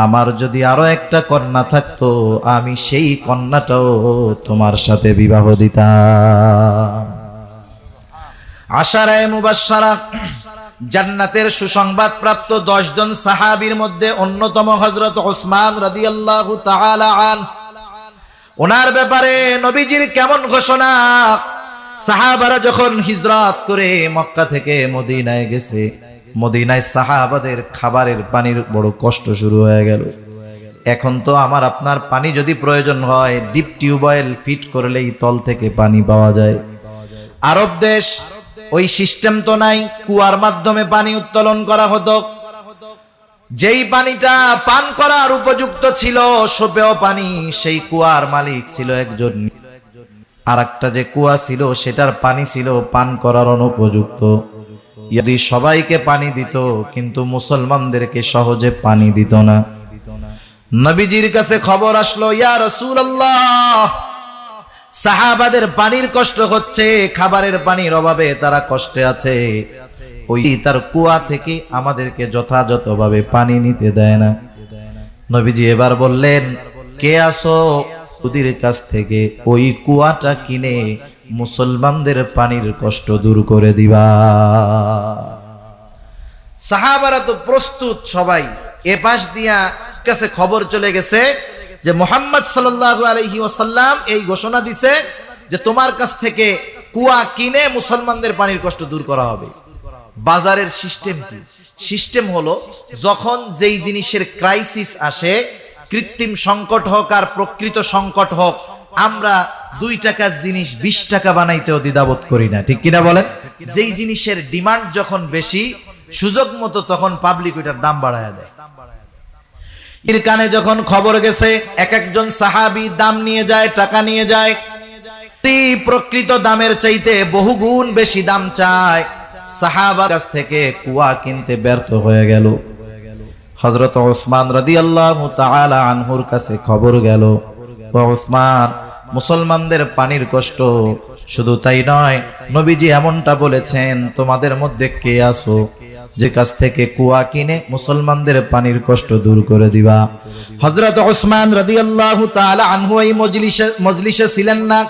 আমার যদি আরো একটা কন্যা থাকতো আমি সেই কন্যাটাও তোমার সাথে বিবাহ দিতাম। আশারায়ে মুবাশশারা, জান্নাতের সুসংবাদ প্রাপ্ত 10 জন সাহাবীর মধ্যে অন্যতম হযরত উসমান রাদিয়াল্লাহু তাআলা আন। ওনার ব্যাপারে নবীজির কেমন ঘোষণা! সাহাবারা যখন হিজরত করে মক্কা থেকে মদিনায় গেছে, মদিনায় সাহাবাদের খাবারের পানির বড় কষ্ট শুরু হয়ে গেল। এখন তো আমার আপনার পানি যদি প্রয়োজন হয়, ডিপ টিউবওয়েল ফিট করলেই তল থেকে পানি পাওয়া যায়। আরব দেশ ওই সিস্টেম তো নাই, কুয়ার মাধ্যমে পানি উত্তোলন করা হতো। যেই পানিটা পান করার উপযুক্ত ছিল, সোপেও পানি, সেই কুয়ার মালিক ছিল একজন। আর একটা যে কুয়া ছিল সেটার পানি ছিল পান করার অনুপযুক্ত। যদি সবাইকে পানি দিত, কিন্তু মুসলমানদেরকে সহজে পানি দিত না। নবীজির কাছে খবর আসলো, ইয়া রাসূলুল্লাহ, সাহাবাদের পানির কষ্ট হচ্ছে, খাবারের পানির অভাবে তারা কষ্টে আছে। ওই তার কুয়া থেকে আমাদেরকে যথাযথভাবে পানি নিতে দেয় না। নবীজি এবার বললেন, কে আসো ওদের কাছ থেকে ওই কুয়াটা কিনে মুসলমানদের পানির কষ্ট দূর করে দিবা। সাহাবারা তো প্রস্তুত সবাই। এ পাশ দিয়া কাছে খবর চলে গেছে যে মুহাম্মদ সাল্লাল্লাহু আলাইহি ওয়াসাল্লাম এই ঘোষণা দিছে যে তোমার কাছ থেকে কুয়া কিনে মুসলমানদের পানির কষ্ট দূর করা হবে। বাজারের সিস্টেম কি? সিস্টেম হলো, যখন যেই জিনিসের ক্রাইসিস আসে, কৃত্রিম সংকট হোক আর প্রকৃত সংকট হোক, আমরা 2 টাকার জিনিস 20 টাকা বানাইতেও দ্বিধাবোধ করি না। ঠিক কিনা বলেন? যেই জিনিসের ডিমান্ড যখন বেশি, সুযোগ মতো তখন পাবলিক ওইটার দাম বাড়ায় দেয়। এর কানে যখন খবর গেছে, এক একজন সাহাবী দাম নিয়ে যায়, টাকা নিয়ে যায়, প্রকৃত দামের চাইতে বহুগুণ বেশি দাম চায়। সাহাবার কাছ থেকে কুয়া কিনতে ব্যর্থ হয়ে গেল। হযরত উসমান রাদিয়াল্লাহু তাআলা আনহুর কাছে খবর গেল, ও উসমান, মুসলমানদের পানির কষ্ট, শুধু তাই নয়, নবীজি এমনটা বলেছেন, তোমাদের মধ্যে কে আছো যে কাছ থেকে কুয়া কিনে মুসলমানদের পানির কষ্ট দূর করে দিবা? হযরত উসমান রাদিয়াল্লাহু তাআলা আনহু এই মজলিসে ছিলেন না।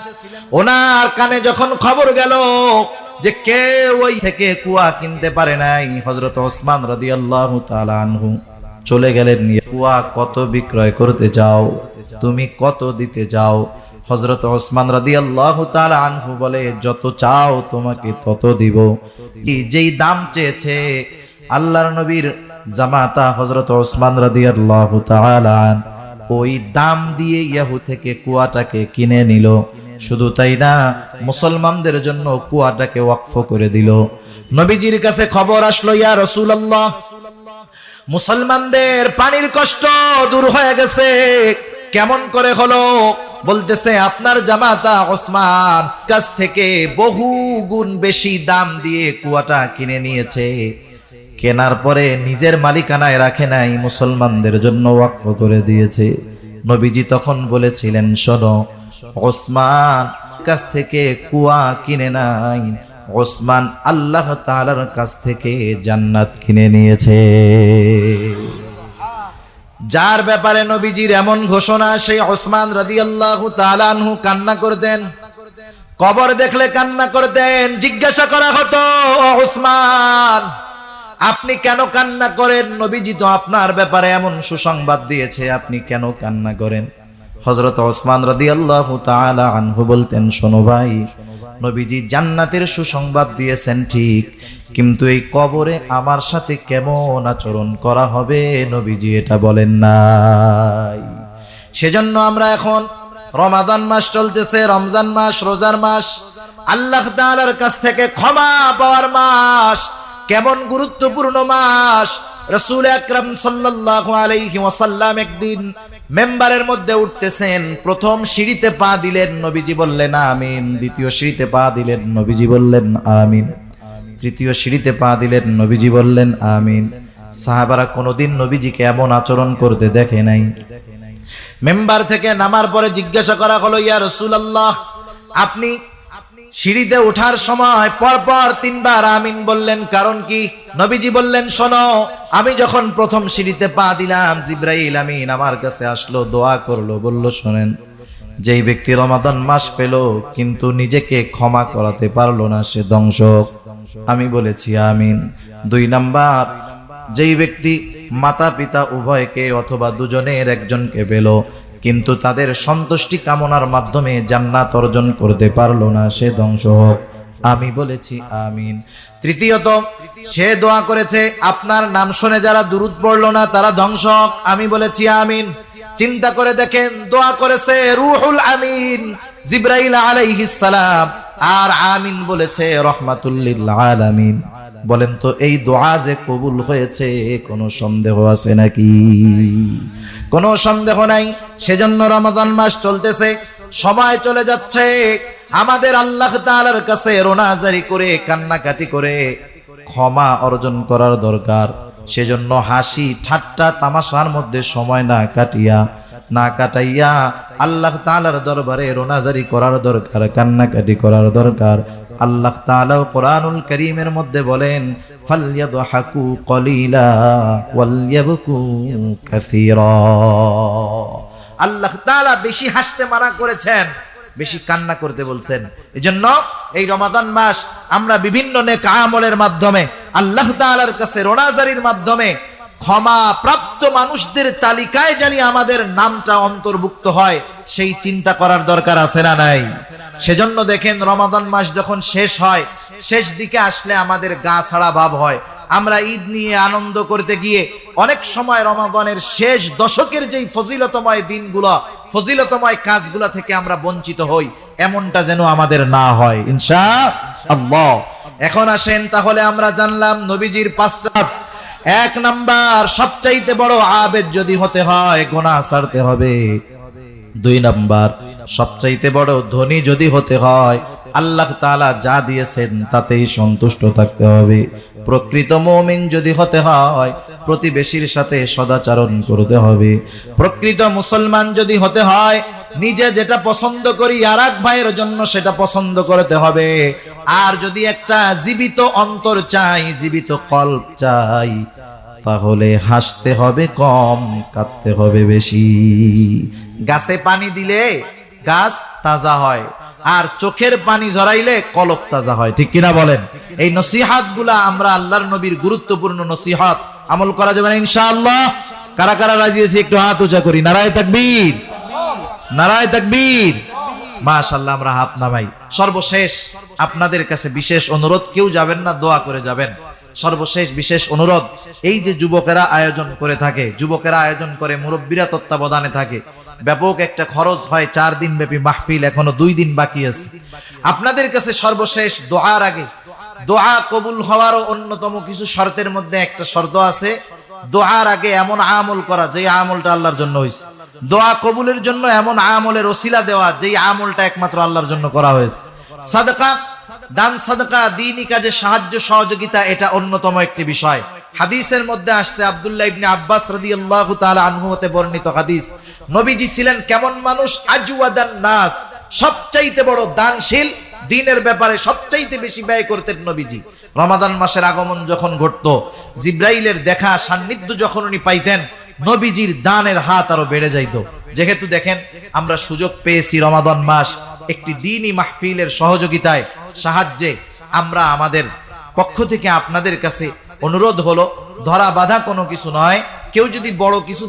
ওনার কানে যখন খবর গেল যে কেউ ওই থেকে কুয়া কিনতে পারে নাই, হযরত উসমান রাদিয়াল্লাহু তাআলা আনহু চলে গেলেন। কুয়া কত বিক্রয় করতে চাও? তুমি কত দিতে চাও? হযরত উসমান রাদিয়াল্লাহু তাআলা আনহু বলে, যত চাও তোমাকে তত দিব। যেই দাম চেয়েছে, আল্লাহর নবীর জামাতা হযরত উসমান রাদিয়াল্লাহু তাআলা ওই দাম দিয়ে ইয়াহু থেকে কুয়াটাকে কিনে নিল। শুধু তাই না, মুসলমানদের জন্য কুয়াটাকে ওয়াকফ করে দিল। নবীজির কাছে খবর আসলো, ইয়া রাসূলুল্লাহ, মুসলমানদের পানির কষ্ট দূর হয়ে গেছে। কেমন করে হলো? বলতেছে, আপনার জামাতা ওসমান কাছ থেকে বহু গুণ বেশি দাম দিয়ে কুয়াটা কিনে নিয়েছে। কেনার পরে নিজের মালিকানায় রাখে নাই, মুসলমানদের জন্য ওয়াকফ করে দিয়েছে। নবীজি তখন বলেছিলেন, শোনো, ওসমান কাছ থেকে কুয়া কিনে নাই, ওসমান আল্লাহ তাআলার কাছ থেকে জান্নাত কিনে নিয়েছে। যার ব্যাপারে নবীজির এমন ঘোষণা, সেই ওসমান রাদিয়াল্লাহু তাআলা আনহু কান্না করতেন। কবর দেখলে কান্না করতেন। জিজ্ঞাসা করা হতো, ও উসমান, আপনি কেন কান্না করেন? নবীজি তো আপনার ব্যাপারে এমন সুসংবাদ দিয়েছে, আপনি কেন কান্না করেন? হযরত ওসমান রাদিয়াল্লাহু তাআলা আনহু বলতেন, শোনো ভাই, নবীজি জান্নাতের সুসংবাদ দিয়েছেন ঠিক, কিন্তু এই কবরে আমার সাথে কেমন আচরণ করা হবে নবীজি এটা বলেন নাই। সেজন্য আমরা এখন রমাদান মাস চলতেছে, রমজান মাস, রোজার মাস, আল্লাহ তাআলার কাছ থেকে ক্ষমা পাওয়ার মাস। কেমন গুরুত্বপূর্ণ মাস! রাসূল আকরাম সাল্লাল্লাহু আলাইহি ওয়াসাল্লাম একদিন মেম্বারের মধ্যে উঠতেছেন, প্রথম সিঁড়িতে পা দিলেন, নবীজি বললেন আমিন। দ্বিতীয় সিঁড়িতে পা দিলেন, নবীজি বললেন আমিন। তৃতীয় সিঁড়িতে পা দিলেন, নবীজি বললেন আমিন। সাহাবারা কোনোদিন নবীজিকে এমন আচরণ করতে দেখে নাই। মেম্বার থেকে নামার পরে জিজ্ঞাসা করা হলো, ইয়া রাসূলুল্লাহ, আপনি সিঁড়িতে ওঠার সময় পরপর 3 বার আমিন বললেন, কারণ কি? নবীজি বললেন, শোনো, আমি যখন প্রথম সিঁড়িতে পা দিলাম, জিবরাইল আমিন আমার কাছে আসলো, দোয়া করলো, বলল, শোনেন, যেই ব্যক্তি রমাদান মাস পেল কিন্তু নিজেকে ক্ষমা করাতে পারলো না, সে ধ্বংসক। আমি বলেছি আমিন। 2 নাম্বার, যেই ব্যক্তি মাতা পিতা উভয়কে অথবা দুজনের একজনকে পেল কিন্তু তাদের সন্তুষ্টি কামনার মাধ্যমে জান্নাত অর্জন করতে পারলো না, সে ধ্বংস হোক। আমি বলেছি আমিন। তৃতীয়ত, সে দোয়া করেছে, আপনার নাম শুনে যারা দুরূদ পড়লো না তারা ধ্বংস হোক। আমি বলেছি আমিন। চিন্তা করে দেখেন, দোয়া করেছে রূহুল আমিন জিবরাইল আলাইহিস সালাম, আর আমিন বলেছে রহমাতুল লিল আলামিন। বলেন তো, এই দোয়া যে কবুল হয়েছে কোনো সন্দেহ আছে নাকি? কোনো সন্দেহ নাই। সেজন্য রমাদান মাস চলতেছে, সময় চলে যাচ্ছে, আমাদের আল্লাহ তাআলার কাছে রোনাজারি করে, কান্নাকাটি করে ক্ষমা অর্জন করার দরকার। সেজন্য হাসি ঠাট্টা তামাশার মধ্যে সময় না কাটাইয়া আল্লাহ তাআলার দরবারে রোনাজারি করার দরকার, কান্নাকাটি করার দরকার। আল্লাহ তাআলা কোরআনুল কারীমের মধ্যে বলেন, ফালইয়াদহাকু কলিলা ওয়ালইয়াবকু কাসীরা। আল্লাহ তাআলা বেশি হাসতে মানা করেছেন, বেশি কান্না করতে বলছেন। এজন্য এই রমাদান মাস আমরা বিভিন্ন নেক আমলের মাধ্যমে আল্লাহ তাআলার কাছে রোনাজারির মাধ্যমে ক্ষমা প্রাপ্ত মানুষদের তালিকায় জানি আমাদের নামটা অন্তর্ভুক্ত হয়, সেই চিন্তা করার দরকার আছে না নাই? সেজন্য দেখেন, রমাদান মাস যখন শেষ হয়, শেষ দিকে আসলে আমাদের গা ছাড়া ভাব হয়। আমরা ঈদ নিয়ে আনন্দ করতে গিয়ে অনেক সময় রমাদানের শেষ দশকের যেই ফজিলতময় দিনগুলো, ফজিলতময় কাজগুলো থেকে আমরা বঞ্চিত হই, এমনটা যেন আমাদের না হয় ইনশাআল্লাহ। এখন আসেন, তাহলে আমরা জানলাম নবীজির 5টা। 1 নাম্বার, সবচাইতে বড় আবেদ যদি হতে হয় গুনাহ ছাড়তে হবে। 2 নাম্বার, সবচাইতে বড় ধনী যদি হতে হয় আল্লাহ তাআলা যা দিয়েছেন তাতেই সন্তুষ্ট থাকতে হবে। প্রকৃত মুমিন যদি হতে হয় প্রতিবেশীর সাথে সদাচরণ করতে হবে। প্রকৃত মুসলমান যদি হতে হয় নিজে যেটা পছন্দ করি আরেক ভাইয়ের জন্য সেটা পছন্দ করতে হবে। আর যদি একটা জীবিত অন্তর চাই, জীবিত কল্প চাই, তাহলে হাসতে হবে কম, কাঁদতে হবে বেশি। গাছে পানি দিলে গাছ তাজা হয়, আর চোখের পানি ঝরাইলে কলব তাজা হয়, ঠিক কিনা বলেন? এই নসিহত গুলা আমরা আল্লাহর নবীর গুরুত্বপূর্ণ নসিহত, আমল করা যাবে না ইনশাআল্লাহ। কারা কারা রাজি আছে একটু হাত উঁচা করি, নারায়ে তাকবীর, নারায়ে তাকবীর। মাশাআল্লাহ, আমরা হাত নামাই। সর্বশেষ আপনাদের কাছে বিশেষ অনুরোধ, কেউ যাবেন না, দোয়া করে যাবেন। সর্বশেষ বিশেষ অনুরোধ, এই যে যুবকেরা আয়োজন করে থাকে, যুবকেরা আয়োজন করে, মুরব্বীরা তত্ত্বাবধানে থাকে, ব্যাপক একটা খরচ হয়, 4 দিন ব্যাপী মাহফিল, এখনো 2 দিন বাকি আছে। আপনাদের কাছে সর্বশেষ দোয়ার আগে, দোয়া কবুল হওয়ারও অন্যতম কিছু শর্তের মধ্যে একটা শর্ত আছে, দোয়ার আগে এমন আমল করা যে আমলটা আল্লাহর জন্য হয়েছে। দোয়া কবুলের জন্য এমন আমলের ওসিলা দেওয়া যেই আমলটা একমাত্র আল্লাহর জন্য করা হয়েছে। সাদাকা, দান সাদাকা, দ্বীনি কাজে সাহায্য সহযোগিতা, এটা অন্যতম একটি বিষয়। হাদিসের মধ্যে আসছে, আব্দুল্লাহ ইবনে আব্বাস রাদিয়াল্লাহু তাআলা আনহু হতে বর্ণিত হাদিস, নবীজি ছিলেন কেমন মানুষ? আজওয়াদান নাস, সবচাইতে বড় দানশীল, দ্বীনের ব্যাপারে সবচাইতে বেশি ব্যয় করতেন নবীজি। রমাদান মাসের আগমন যখন ঘটতো, জিবরাইলের দেখা সান্নিধ্য যখন উনি পাইতেন, নবীজির দানের হাত আরো বেড়ে যাইত। যেহেতু দেখেন আমরা সুযোগ পেয়েছি রমাদান মাস, একটি দ্বীনি মাহফিলের সহযোগিতায় সাহায্যে আমরা আমাদের পক্ষ থেকে আপনাদের কাছে অনুরোধ হলো, ধরা বাঁধা কোনো কিছু নয়, কেউ যদি বড় কিছু